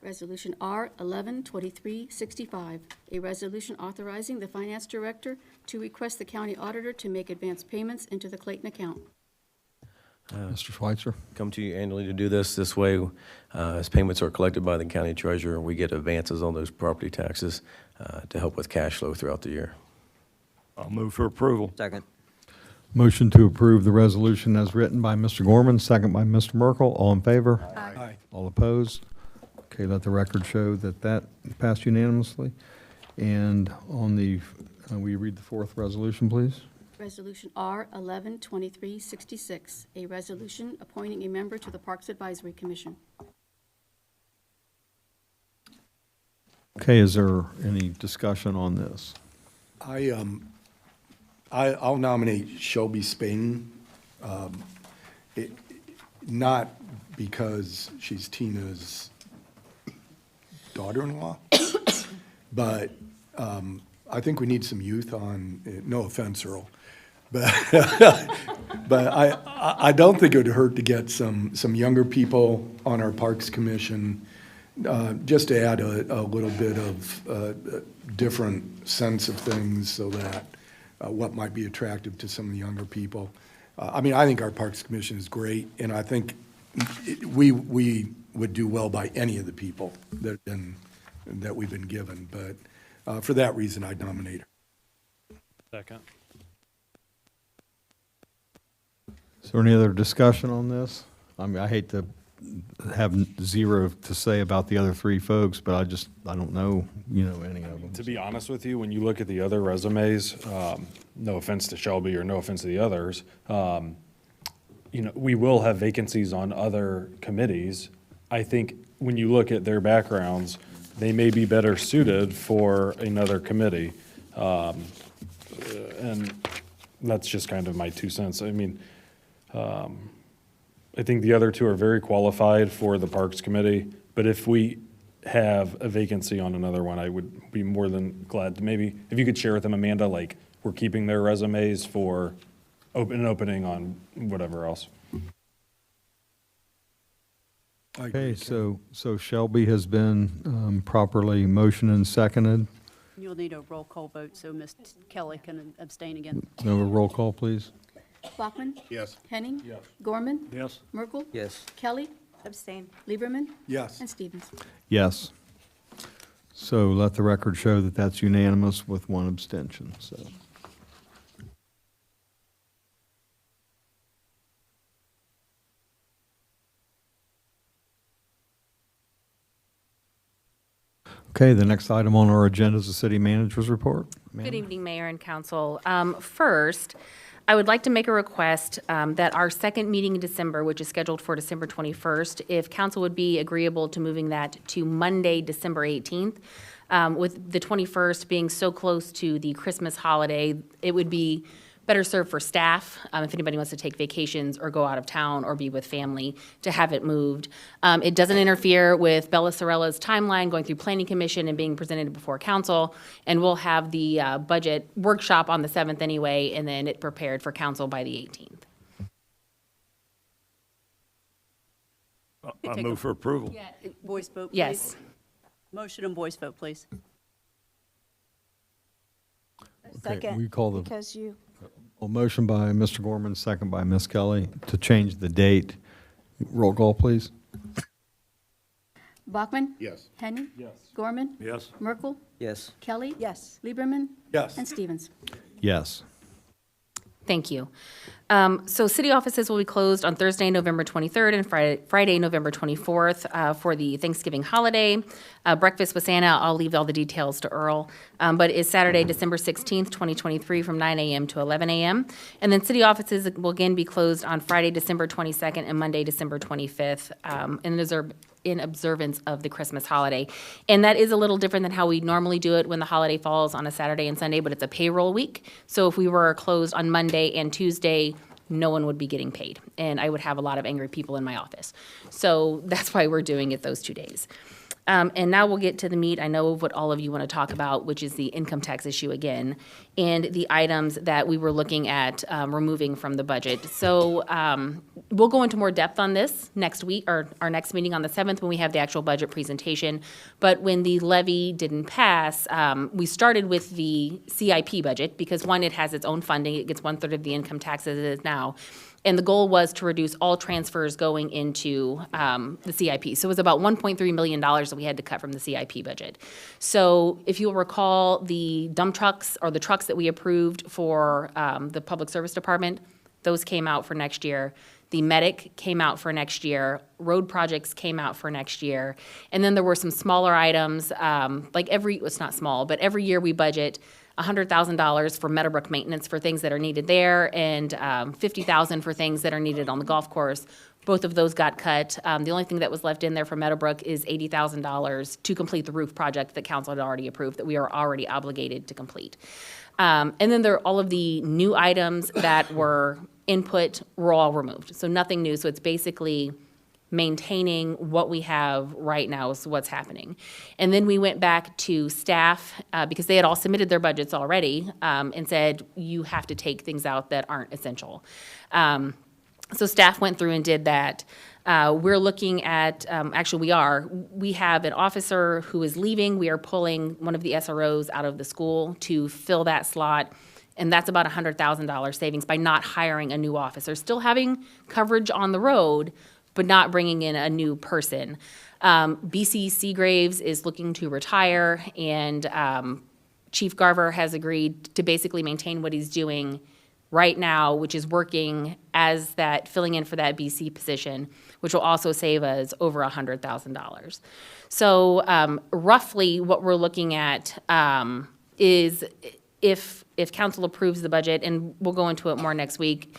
Resolution R 112365, a resolution authorizing the finance director to request the county auditor to make advance payments into the Clayton account. Mr. Schweitzer? Come to you annually to do this. This way, as payments are collected by the county treasurer, we get advances on those property taxes to help with cash flow throughout the year. I'll move for approval. Second. Motion to approve the resolution as written by Mr. Gorman, second by Mr. Merkel. All in favor? Aye. All opposed? Okay, let the record show that that passed unanimously. And on the, will you read the fourth resolution, please? Resolution R 112366, a resolution appointing a member to the Parks Advisory Commission. Okay, is there any discussion on this? I'll nominate Shelby Spain, not because she's Tina's daughter-in-law, but I think we need some youth on, no offense, Earl, but but I don't think it would hurt to get some younger people on our Parks Commission, just to add a little bit of different sense of things so that what might be attractive to some of the younger people. I mean, I think our Parks Commission is great, and I think we would do well by any of the people that we've been given, but for that reason, I'd nominate her. Second. Is there any other discussion on this? I mean, I hate to have zero to say about the other three folks, but I don't know, any of them. To be honest with you, when you look at the other resumes, no offense to Shelby or no offense to the others, we will have vacancies on other committees. I think when you look at their backgrounds, they may be better suited for another committee. And that's just kind of my 2 cents. I mean, I think the other two are very qualified for the Parks Committee, but if we have a vacancy on another one, I would be more than glad to maybe, if you could share with them, Amanda, like, we're keeping their resumes for an opening on whatever else. Okay, so Shelby has been properly motioned and seconded. You'll need a roll call vote, so Ms. Kelly can abstain again. No roll call, please. Bachman? Yes. Henning? Gorman? Yes. Merkel? Yes. Kelly? Abstain. Lieberman? Yes. And Stevens. Yes. So let the record show that that's unanimous with one abstention, so. Okay, the next item on our agenda is the city manager's report. Good evening, Mayor and Council. First, I would like to make a request that our second meeting in December, which is scheduled for December 21st, if council would be agreeable to moving that to Monday, December 18th. With the 21st being so close to the Christmas holiday, it would be better served for staff, if anybody wants to take vacations or go out of town or be with family, to have it moved. It doesn't interfere with Bella Sorella's timeline, going through Planning Commission and being presented before council, and we'll have the budget workshop on the 7th anyway, and then it prepared for council by the 18th. I move for approval. Voice vote, please. Yes. Motion and voice vote, please. Okay, we call the- Because you, Well, motion by Mr. Gorman, second by Ms. Kelly, to change the date. Roll call, please. Bachman? Yes. Henning? Yes. Gorman? Yes. Merkel? Yes. Kelly? yes. Lieberman? Yes. And Stevens. Yes. Thank you. So city offices will be closed on Thursday, November 23rd and Friday, November 24th for the Thanksgiving holiday. Breakfast with Santa, I'll leave all the details to Earl, but is Saturday, December 16th, 2023 from 9 a.m. to 11 a.m. And then city offices will again be closed on Friday, December 22nd and Monday, December 25th in observance of the Christmas holiday. And that is a little different than how we normally do it when the holiday falls on a Saturday and Sunday, but it's a payroll week. So if we were closed on Monday and Tuesday, no one would be getting paid. And I would have a lot of angry people in my office. So that's why we're doing it those 2 days. And now we'll get to the meat. I know of what all of you want to talk about, which is the income tax issue again, and the items that we were looking at removing from the budget. So we'll go into more depth on this next week, or our next meeting on the 7th when we have the actual budget presentation. But when the levy didn't pass, we started with the CIP budget because, one, it has its own funding. It gets 1/3 of the income tax as it is now. And the goal was to reduce all transfers going into the CIP. So it was about $1.3 million that we had to cut from the CIP budget. So if you'll recall, the dump trucks, or the trucks that we approved for the Public Service Department, those came out for next year. The medic came out for next year. Road projects came out for next year. And then there were some smaller items, it's not small, but every year we budget $100,000 for Meadowbrook maintenance for things that are needed there, and $50,000 for things that are needed on the golf course. Both of those got cut. The only thing that was left in there for Meadowbrook is $80,000 to complete the roof project that council had already approved, that we are already obligated to complete. And then there are all of the new items that were input were all removed. So nothing new. So it's basically maintaining what we have right now is what's happening. And then we went back to staff, because they had all submitted their budgets already, and said, you have to take things out that aren't essential. So staff went through and did that. We're looking at, we have an officer who is leaving. We are pulling one of the SROs out of the school to fill that slot. And that's about $100,000 savings by not hiring a new officer. Still having coverage on the road, but not bringing in a new person. BC Seagraves is looking to retire, and Chief Garver has agreed to basically maintain what he's doing right now, which is working as that, filling in for that BC position, which will also save us over $100,000. So roughly what we're looking at is if council approves the budget, and we'll go into it more next week,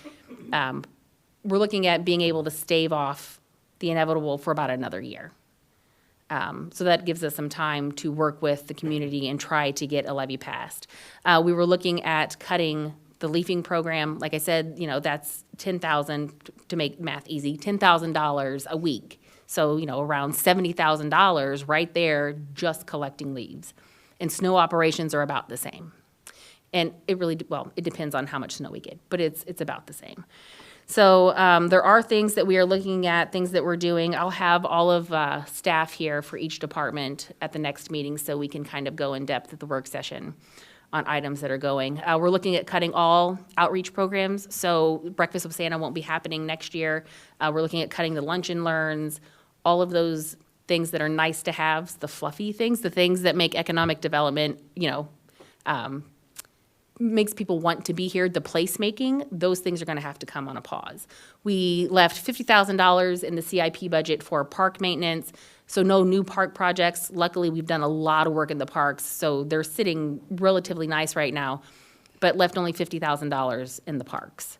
we're looking at being able to stave off the inevitable for about another year. So that gives us some time to work with the community and try to get a levy passed. We were looking at cutting the leafing program. Like I said, that's $10,000, to make math easy, $10,000 a week. So, around $70,000 right there just collecting leaves. And snow operations are about the same. And it really, it depends on how much snow we get, but it's about the same. So there are things that we are looking at, things that we're doing. I'll have all of staff here for each department at the next meeting so we can kind of go in depth at the work session on items that are going. We're looking at cutting all outreach programs. So Breakfast with Santa won't be happening next year. We're looking at cutting the lunch and learns, all of those things that are nice to have, the fluffy things, the things that make economic development, makes people want to be here, the placemaking, those things are going to have to come on a pause. We left $50,000 in the CIP budget for park maintenance, so no new park projects. Luckily, we've done a lot of work in the parks, so they're sitting relatively nice right now, but left only $50,000 in the parks.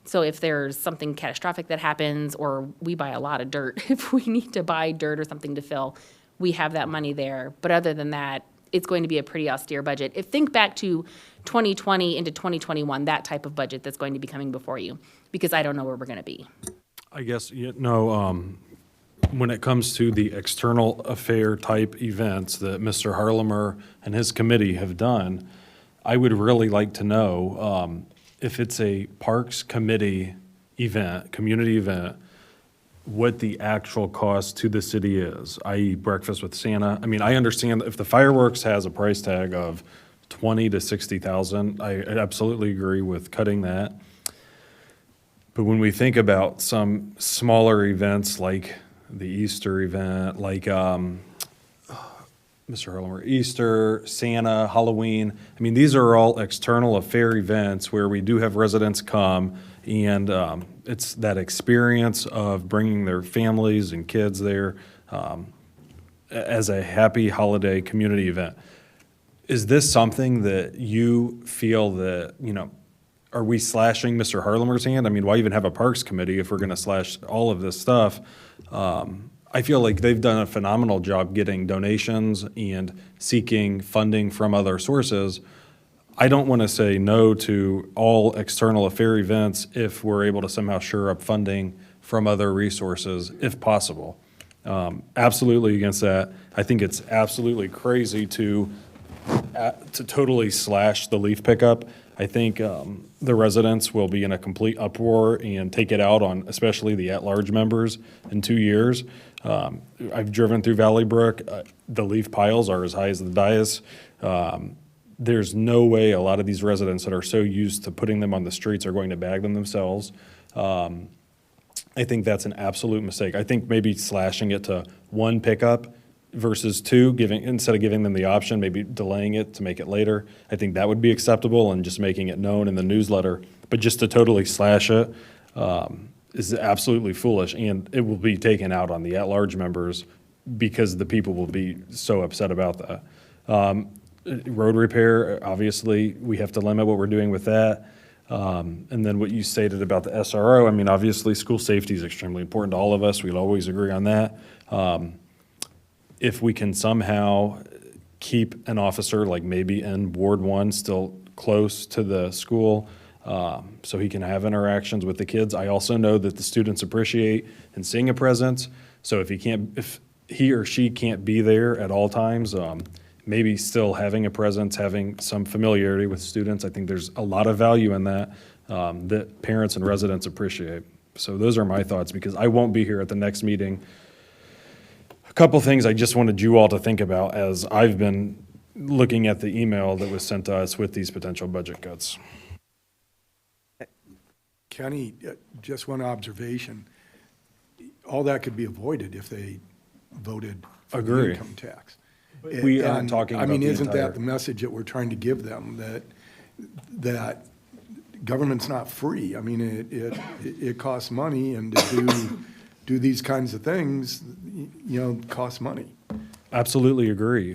So if there's something catastrophic that happens, or we buy a lot of dirt, if we need to buy dirt or something to fill, we have that money there. But other than that, it's going to be a pretty austere budget. Think back to 2020 into 2021, that type of budget that's going to be coming before you, because I don't know where we're going to be. I guess, when it comes to the external affair type events that Mr. Harlemer and his committee have done, I would really like to know if it's a Parks Committee event, community event, what the actual cost to the city is, i.e. Breakfast with Santa. I mean, I understand if the fireworks has a price tag of $20,000 to $60,000, I absolutely agree with cutting that. But when we think about some smaller events like the Easter event, like Mr. Harlemer, Easter, Santa, Halloween, I mean, these are all external affair events where we do have residents come, and it's that experience of bringing their families and kids there as a happy holiday community event. Is this something that you feel that, are we slashing Mr. Harlemer's hand? I mean, why even have a Parks Committee if we're going to slash all of this stuff? I feel like they've done a phenomenal job getting donations and seeking funding from other sources. I don't want to say no to all external affair events if we're able to somehow shore up funding from other resources, if possible. Absolutely against that. I think it's absolutely crazy to totally slash the leaf pickup. I think the residents will be in a complete uproar and take it out on especially the at-large members in 2 years. I've driven through Valley Brook. The leaf piles are as high as the dais. There's no way a lot of these residents that are so used to putting them on the streets are going to bag them themselves. I think that's an absolute mistake. I think maybe slashing it to one pickup versus two, instead of giving them the option, maybe delaying it to make it later. I think that would be acceptable, and just making it known in the newsletter. But just to totally slash it is absolutely foolish, and it will be taken out on the at-large members because the people will be so upset about that. Road repair, obviously, we have to limit what we're doing with that. And then what you stated about the SRO, I mean, obviously, school safety is extremely important to all of us. We'll always agree on that. If we can somehow keep an officer, like maybe in Ward 1, still close to the school, so he can have interactions with the kids. I also know that the students appreciate and seeing a presence. So if he or she can't be there at all times, maybe still having a presence, having some familiarity with students. I think there's a lot of value in that that parents and residents appreciate. So those are my thoughts, because I won't be here at the next meeting. A couple things I just wanted you all to think about as I've been looking at the email that was sent to us with these potential budget cuts. Kenny, just one observation. All that could be avoided if they voted for the Agree. income tax. We aren't talking about I mean, the isn't entire- that the message that we're trying to give them, that government's not free. I mean, it costs money, and to do these kinds of things, costs money. Absolutely agree.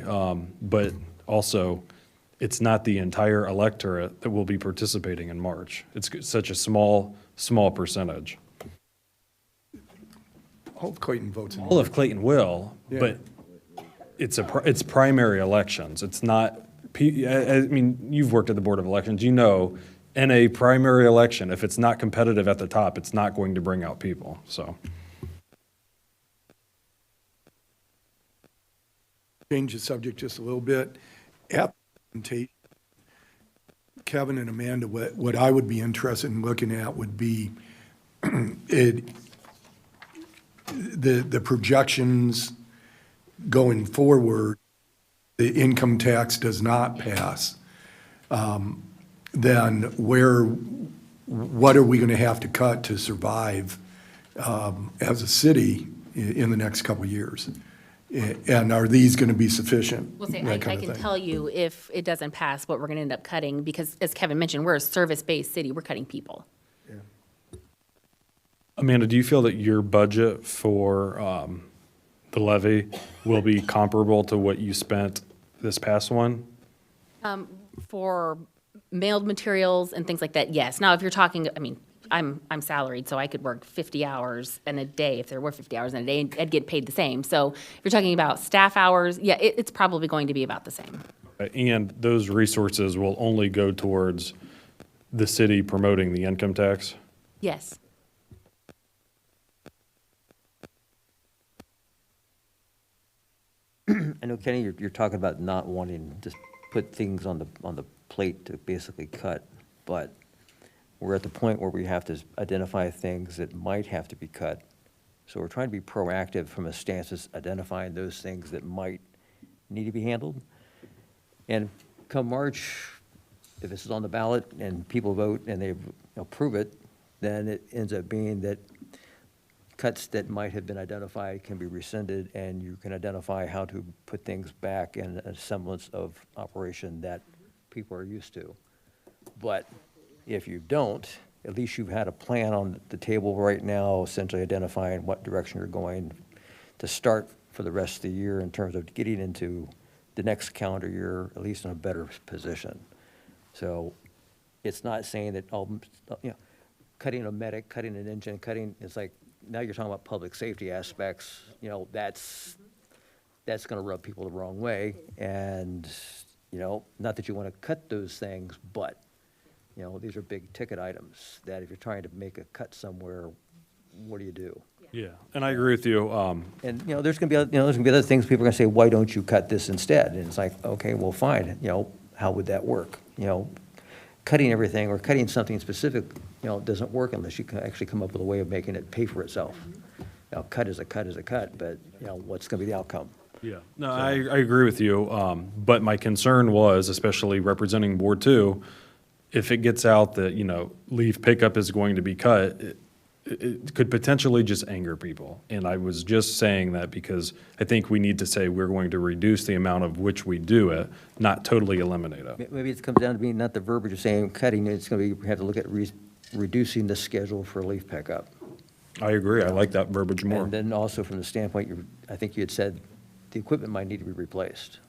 But also, it's not the entire electorate that will be participating in March. It's such a small percentage. All of Clayton votes in All of March. Clayton will, Yeah. but it's primary elections. It's not, I mean, you've worked at the Board of Elections, you know, in a primary election, if it's not competitive at the top, it's not going to bring out people, so. Change the subject just a little bit. At the presentation, Kevin and Amanda, what I would be interested in looking at would be the projections going forward. The income tax does not pass. Then what are we going to have to cut to survive as a city in the next couple of years? And are these going to be sufficient? We'll say, That I kind of can thing. tell you if it doesn't pass, what we're gonna end up cutting, because as Kevin mentioned, we're a service-based city, we're cutting people. Amanda, do you feel that your budget for the levy will be comparable to what you spent this past one? For mailed materials and things like that, yes. Now, if you're talking, I mean, I'm salaried, so I could work 50 hours in a day. If there were 50 hours in a day, I'd get paid the same. So if you're talking about staff hours, yeah, it's probably going to be about the same. And those resources will only go towards the city promoting the income tax? Yes. I know, Kenny, you're talking about not wanting to just put things on the plate to basically cut, but we're at the point where we have to identify things that might have to be cut. So we're trying to be proactive from a stance of identifying those things that might need to be handled. And come March, if this is on the ballot and people vote and they approve it, then it ends up being that cuts that might have been identified can be rescinded, and you can identify how to put things back in a semblance of operation that people are used to. But if you don't, at least you've had a plan on the table right now, essentially identifying what direction you're going to start for the rest of the year in terms of getting into the next calendar year, at least in a better position. So it's not saying that, cutting a medic, cutting an engine, it's like, now you're talking about public safety aspects, that's gonna rub people the wrong way. And, not that you wanna cut those things, but, these are big ticket items that if you're trying to make a cut somewhere, what do you do? Yeah, and I agree with you. And, there's gonna be other things people are gonna say, why don't you cut this instead? And it's like, okay, well, fine, how would that work? Cutting everything or cutting something specific, doesn't work unless you can actually come up with a way of making it pay for itself. Cut is a cut is a cut, but, what's gonna be the outcome? Yeah, no, I agree with you. But my concern was, especially representing Board 2, if it gets out that, leaf pickup is going to be cut, it could potentially just anger people. And I was just saying that because I think we need to say we're going to reduce the amount of which we do it, not totally eliminate it. Maybe it comes down to being not the verbiage of saying cutting, it's gonna be, we have to look at reducing the schedule for leaf pickup. I agree. I like that verbiage more. And then also from the standpoint, I think you had said the equipment might need to be replaced.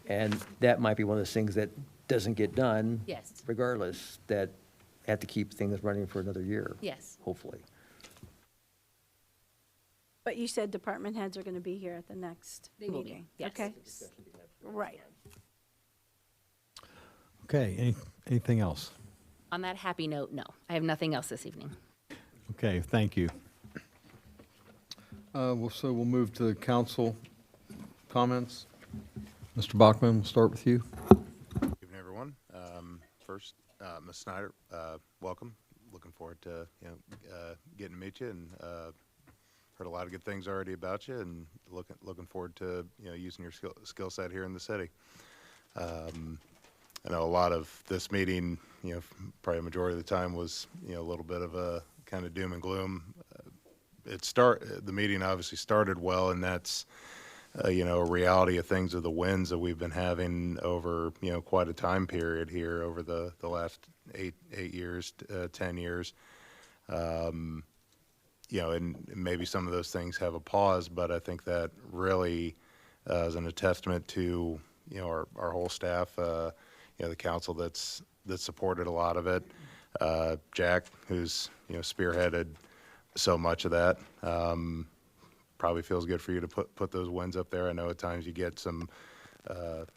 And that might be one of those things that doesn't get done. Yes. Regardless, that have to keep things running for another year. Yes. Hopefully. But you said department heads are going to be here at the next They will be, meeting? yes. Okay. Right. Okay, anything else? On that happy note, no, I have nothing else this evening. Okay, thank you. So we'll move to council comments. Mr. Bachman, we'll start with you. Good evening, everyone. First, Ms. Snyder, welcome. Looking forward to getting to meet you, and heard a lot of good things already about you, and looking forward to using your skill set here in the city. I know a lot of this meeting, probably a majority of the time was a little bit of a kind of doom and gloom. The meeting obviously started well, and that's a reality of things, of the wins that we've been having over quite a time period here over the last eight years, 10 years. You know, and maybe some of those things have a pause, but I think that really is a testament to, you know, our whole staff, you know, the council that supported a lot of it. Jack, who's, you know, spearheaded so much of that. Probably feels good for you to put those wins up there. I know at times you get some,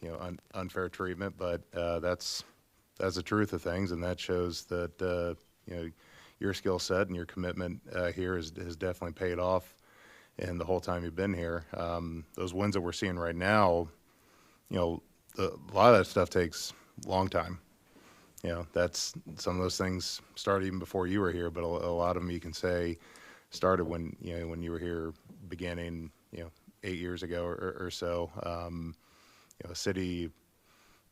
you know, unfair treatment, but that's the truth of things, and that shows that, you know, your skill set and your commitment here has definitely paid off in the whole time you've been here. Those wins that we're seeing right now, you know, a lot of that stuff takes a long time. You know, that's some of those things started even before you were here, but a lot of them you can say started when, you know, when you were here beginning, you know, 8 years ago or so. You know, a city,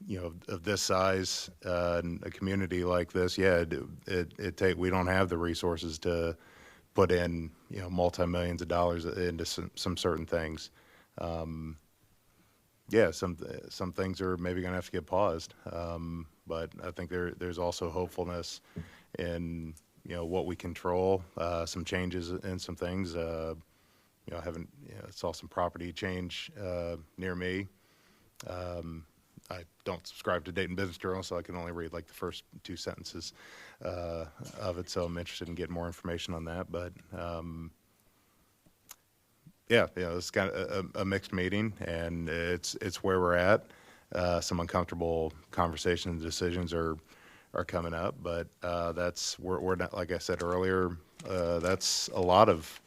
you know, of this size, and a community like this, yeah, we don't have the resources to put in, you know, multi-millions of dollars into some certain things. Yeah, some things are maybe going to have to get paused, but I think there's also hopefulness in, you know, what we control, some changes in some things. You know, I saw some property change near me. I don't subscribe to Dayton Business Journal, so I can only read like the first 2 sentences of it. So I'm interested in getting more information on that. But yeah, you know, it's kind of a mixed meeting, and it's where we're at. Some uncomfortable conversations and decisions are coming up, but we're not, like I said earlier, that's a lot of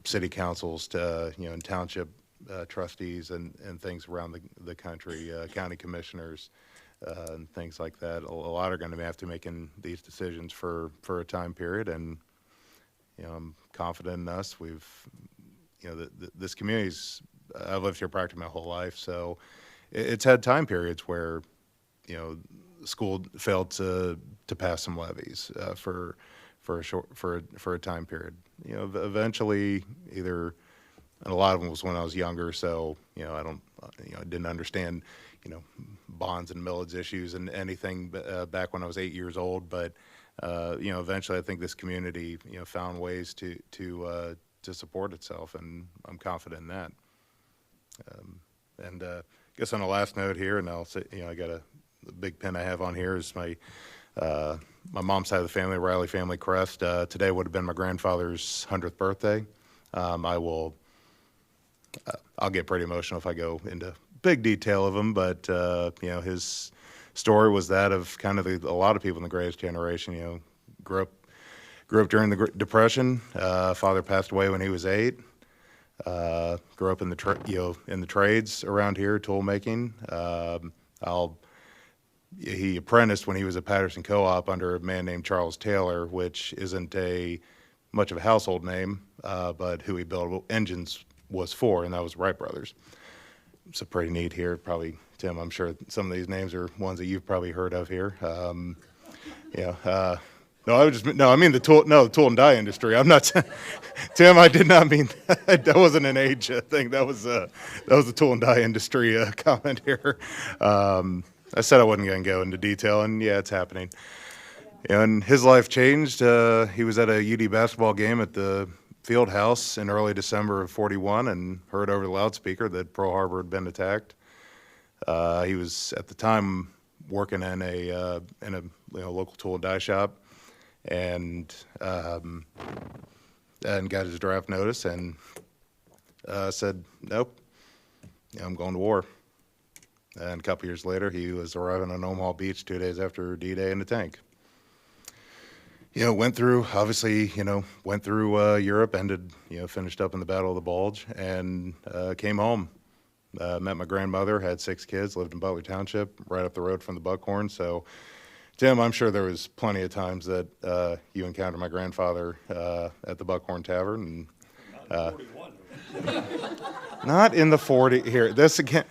city councils to, you know, and township trustees and things around the country, county commissioners, and things like that. A lot are going to have to making these decisions for a time period, and, you know, I'm confident in us. We've, you know, this community's, I've lived here practically my whole life, so it's had time periods where, you know, school failed to pass some levies for a time period. You know, eventually either. And a lot of them was when I was younger, so, you know, I didn't understand, you know, bonds and millage issues and anything back when I was 8 years old. But, you know, eventually I think this community, you know, found ways to support itself, and I'm confident in that. And I guess on the last note here, and I'll say, you know, I got the big pin I have on here is my mom's side of the family, Riley family crest. Today would have been my grandfather's 100th birthday. I'll get pretty emotional if I go into big detail of him, but, you know, his story was that of kind of a lot of people in the greatest generation. You know, grew up during the Depression. Father passed away when he was 8. Grew up in the trades around here, tool making. He apprenticed when he was at Patterson Co-op under a man named Charles Taylor, which isn't much of a household name, but who he built engines was for, and that was Wright Brothers. So pretty neat here. Probably, Tim, I'm sure some of these names are ones that you've probably heard of here. Yeah. I mean the tool and die industry. I'm not, Tim, I did not mean that wasn't an age thing. That was the tool and die industry comment here. I said I wasn't going to go into detail, and yeah, it's happening. And his life changed. He was at a UD basketball game at the field house in early December of '41 and heard over the loudspeaker that Pearl Harbor had been attacked. He was at the time working in a local tool and die shop, and got his draft notice and said, nope, I'm going to war. And a couple years later, he was arriving on Omaha Beach 2 days after D-Day in a tank. You know, went through Europe, finished up in the Battle of the Bulge, and came home. Met my grandmother, had 6 kids, lived in Butler Township, right up the road from the Buckhorn. So, Tim, I'm sure there was plenty of times that you encountered my grandfather at the Buckhorn Tavern. And, not in the 40 here. This again.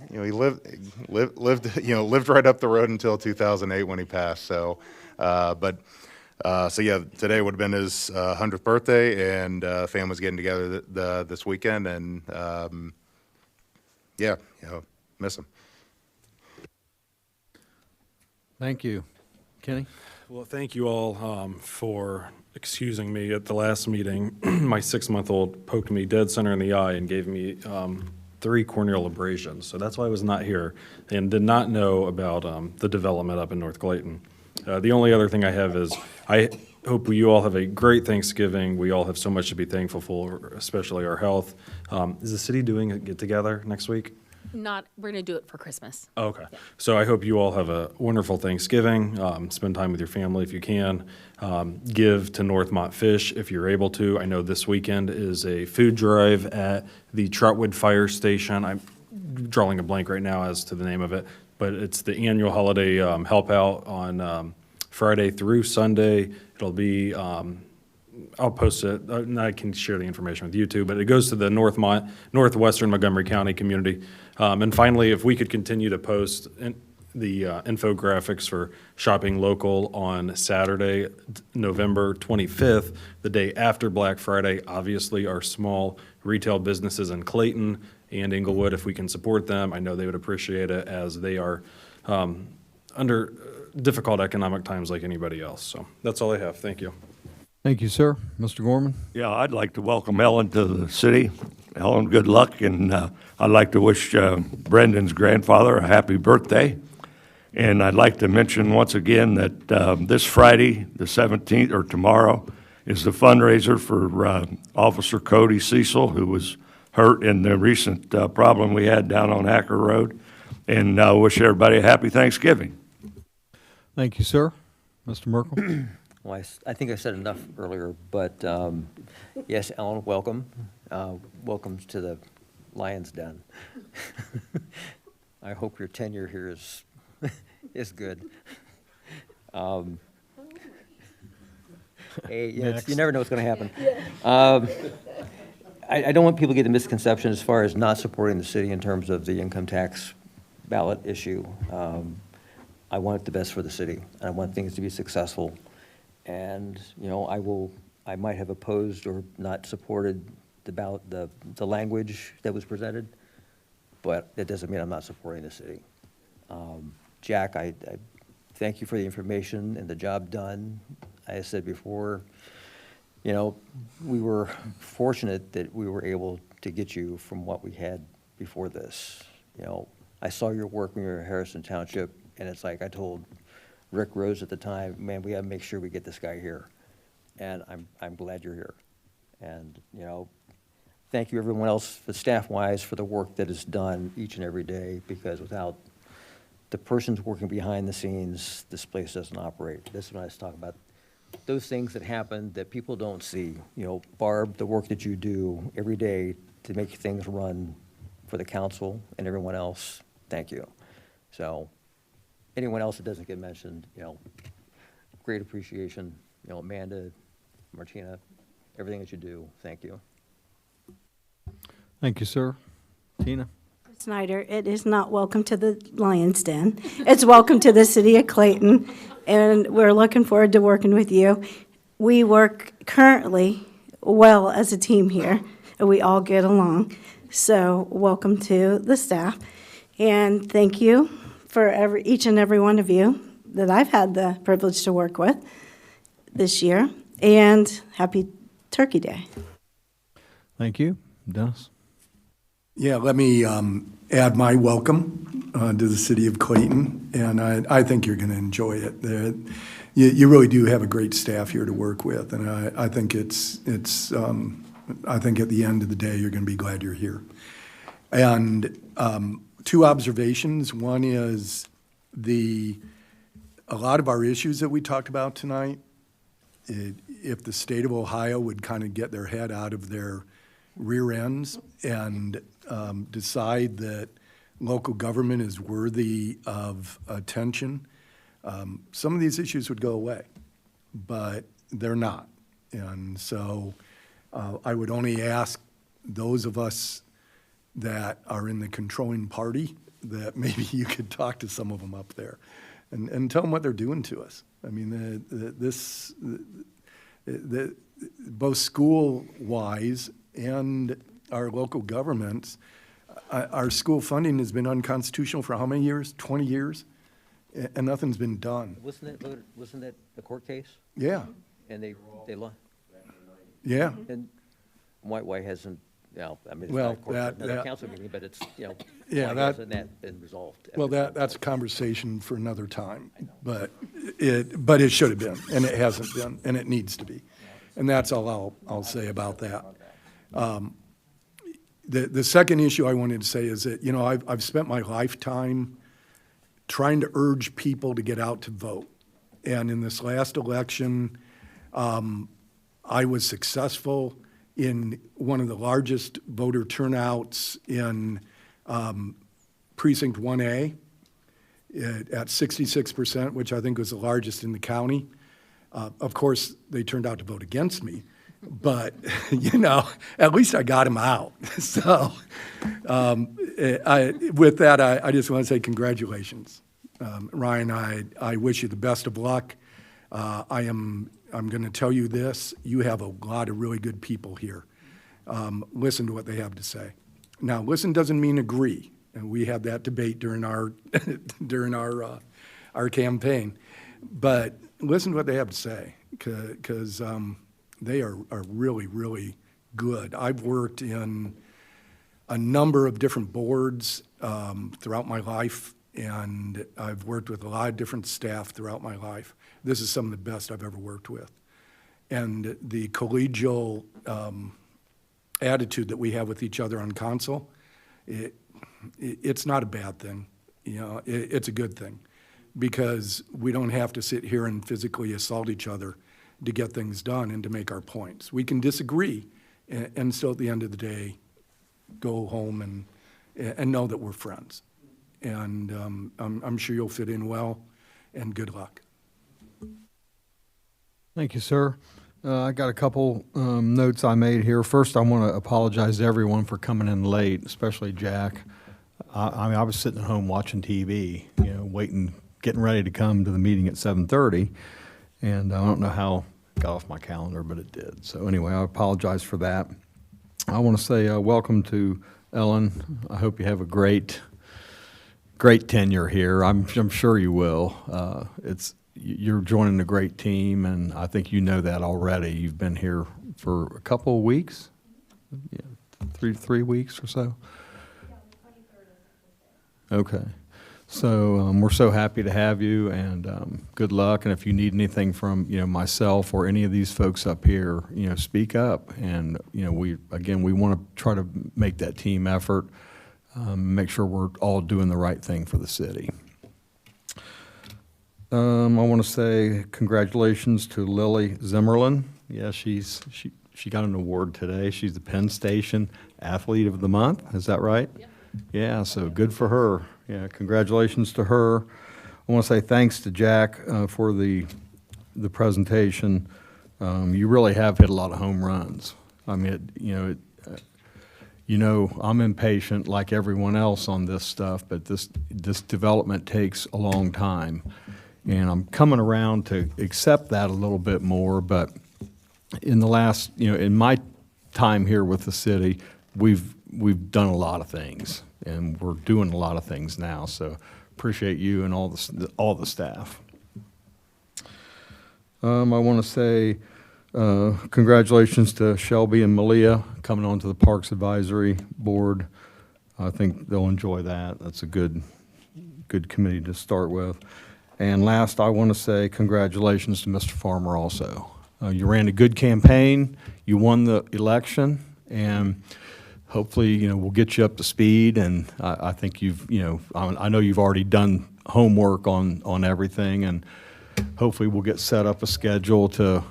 You know, he lived right up the road until 2008 when he passed. So, so yeah, today would have been his 100th birthday, and family's getting together this weekend, and yeah, you know, miss him. Thank you. Kenny? Well, thank you all for excusing me at the last meeting. My 6-month-old poked me dead center in the eye and gave me 3 corneal abrasions. So that's why I was not here and did not know about the development up in North Clayton. The only other thing I have is I hope you all have a great Thanksgiving. We all have so much to be thankful for, especially our health. Is the city doing a get-together next week? Not, we're going to do it for Christmas. Okay. So I hope you all have a wonderful Thanksgiving. Spend time with your family if you can. Give to Northmont Fish if you're able to. I know this weekend is a food drive at the Trotwood Fire Station. I'm drawing a blank right now as to the name of it, but it's the annual holiday help out on Friday through Sunday. It'll be, I'll post it, and I can share the information with you too, but it goes to the northwestern Montgomery County community. And finally, if we could continue to post the infographics for shopping local on Saturday, November 25th, the day after Black Friday. Obviously, our small retail businesses in Clayton and Inglewood, if we can support them, I know they would appreciate it as they are under difficult economic times like anybody else. So that's all I have. Thank you. Thank you, sir. Mr. Gorman? Yeah, I'd like to welcome Ellen to the city. Ellen, good luck, and I'd like to wish Brendan's grandfather a happy birthday. And I'd like to mention once again that this Friday, the 17th, or tomorrow, is the fundraiser for Officer Cody Cecil, who was hurt in the recent problem we had down on Hacker Road. And I wish everybody a happy Thanksgiving. Thank you, sir. Mr. Merkel? Well, I think I said enough earlier, but yes, Ellen, welcome. Welcome to the Lion's Den. I hope your tenure here is good. Hey, you never know what's going to happen. I don't want people to get the misconception as far as not supporting the city in terms of the income tax ballot issue. I want the best for the city, and I want things to be successful. And, I might have opposed or not supported the language that was presented, but that doesn't mean I'm not supporting the city. Jack, I thank you for the information and the job done. I said before, we were fortunate that we were able to get you from what we had before this. I saw your work when you were in Harrison Township, and it's like I told Rick Rose at the time, man, we got to make sure we get this guy here. And I'm glad you're here. And, thank you everyone else, staff-wise, for the work that is done each and every day, because without the persons working behind the scenes, this place doesn't operate. This is when I was talking about those things that happen that people don't see. Barb, the work that you do every day to make things run for the council and everyone else, thank you. So, anyone else that doesn't get mentioned, great appreciation. Amanda, Martina, everything that you do, thank you. Thank you, sir. Tina? Snyder, it is not welcome to the Lion's Den. It's welcome to the city of Clayton, and we're looking forward to working with you. We work currently well as a team here, and we all get along. So welcome to the staff, and thank you for each and every one of you that I've had the privilege to work with this year, and happy Turkey Day. Thank you. Dennis? Yeah, let me add my welcome to the city of Clayton, and I think you're going to enjoy it. You really do have a great staff here to work with, and I think I think at the end of the day, you're going to be glad you're here. And 2 observations. One is a lot of our issues that we talked about tonight, if the state of Ohio would kind of get their head out of their rear ends and decide that local government is worthy of attention, some of these issues would go away, but they're not. And so I would only ask those of us that are in the controlling party that maybe you could talk to some of them up there and tell them what they're doing to us. I mean, both school-wise and our local governments, our school funding has been unconstitutional for how many years? 20 years? and nothing's been done. Wasn't that a court case? Yeah, And they lost? yeah. And why hasn't, I mean, it's Well, not a court, that- another that- council meeting, but it's, Yeah, why that- hasn't that been resolved? Well, that's a conversation for another time, but it should have been, and it hasn't been, and it needs to be. And that's all I'll say about that. The second issue I wanted to say is that, I've spent my lifetime trying to urge people to get out to vote. And in this last election, I was successful in one of the largest voter turnouts in Precinct 1A at 66%, which I think was the largest in the county. Of course, they turned out to vote against me, but, at least I got them out. So with that, I just want to say congratulations. Ryan, I wish you the best of luck. I'm going to tell you this, you have a lot of really good people here. Listen to what they have to say. Now, listen doesn't mean agree, and we had that debate during our our campaign. But listen to what they have to say, because they are really, really good. I've worked in a number of different boards throughout my life, and I've worked with a lot of different staff throughout my life. This is some of the best I've ever worked with. And the collegial attitude that we have with each other on council, it's not a bad thing. It's a good thing, because we don't have to sit here and physically assault each other to get things done and to make our points. We can disagree and still at the end of the day go home and know that we're friends. And I'm sure you'll fit in well, and good luck. Thank you, sir. I got a couple notes I made here. First, I want to apologize to everyone for coming in late, especially Jack. I was sitting at home watching TV, waiting, getting ready to come to the meeting at 7:30, and I don't know how it got off my calendar, but it did. So anyway, I apologize for that. I want to say welcome to Ellen. I hope you have a great tenure here. I'm sure you will. You're joining a great team, and I think you know that already. You've been here for a couple of weeks, three weeks or so. Okay, so we're so happy to have you, and good luck. And if you need anything from myself or any of these folks up here, speak up. And we want to try to make that team effort, make sure we're all doing the right thing for the city. I want to say congratulations to Lily Zimmerlin. Yeah, she got an award today. She's the Penn Station Athlete of the Month. Is that right? Yep. Yeah, so good for her. Yeah, congratulations to her. I want to say thanks to Jack for the presentation. You really have hit a lot of home runs. I mean, I'm impatient like everyone else on this stuff, but this development takes a long time. And I'm coming around to accept that a little bit more, but in the last, in my time here with the city, we've done a lot of things, and we're doing a lot of things now, so appreciate you and all the staff. I want to say congratulations to Shelby and Malia coming onto the Parks Advisory Board. I think they'll enjoy that. That's a good committee to start with. And last, I want to say congratulations to Mr. Farmer also. You ran a good campaign, you won the election, and hopefully, we'll get you up to speed. And I think I know you've already done homework on everything, and hopefully we'll get set up a schedule to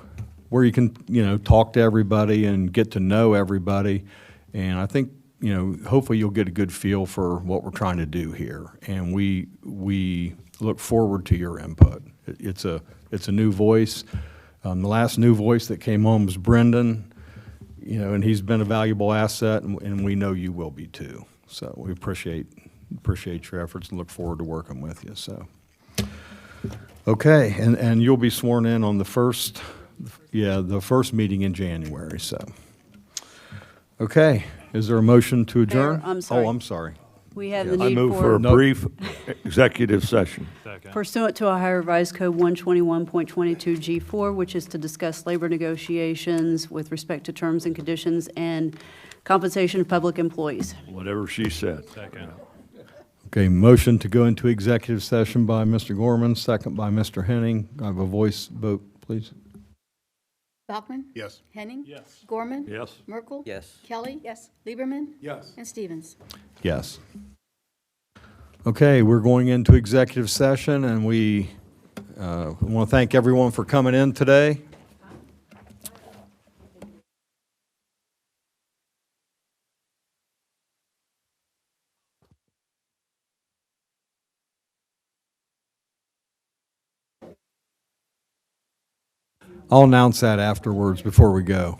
where you can, talk to everybody and get to know everybody. And I think, hopefully you'll get a good feel for what we're trying to do here. And we look forward to your input. It's a new voice. The last new voice that came on was Brendan, and he's been a valuable asset, and we know you will be too. So we appreciate your efforts and look forward to working with you. So, okay, and you'll be sworn in on the first meeting in January. So, okay, is there a motion to adjourn? I'm sorry. Oh, I'm sorry. We have the I need move for a brief executive session. Second. pursuant to Ohio Revised Code 121.22G4, which is to discuss labor negotiations with respect to terms and conditions and compensation of public employees. Whatever she said. Okay, motion to go into executive session by Mr. Gorman, second by Mr. Henning. I have a voice vote, please. Bachman? Yes. Henning? Yes. Gorman? Yes. Merkel? Yes. Kelly? Yes. Lieberman? Yes. And Stevens? Yes. Okay, we're going into executive session, and we want to thank everyone for coming in today. I'll announce that afterwards before we go.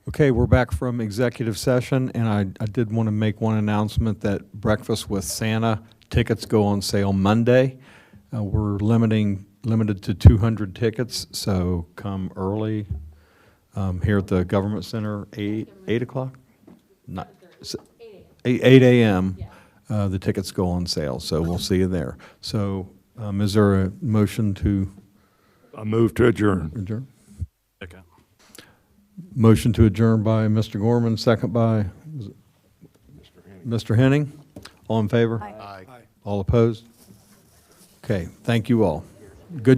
Okay, we're back from executive session, and I did want to make one announcement that Breakfast with Santa tickets go on sale Monday. We're limited to 200 tickets, so come early here at the Government Center, 8 o'clock? Not, 8 a.m. The tickets go on sale, so we'll see you there. So is there a motion to I move to adjourn. adjourn? Okay. Motion to adjourn by Mr. Gorman, second by Mr. Henning. All in favor? Aye. All opposed? Okay, thank you all. Good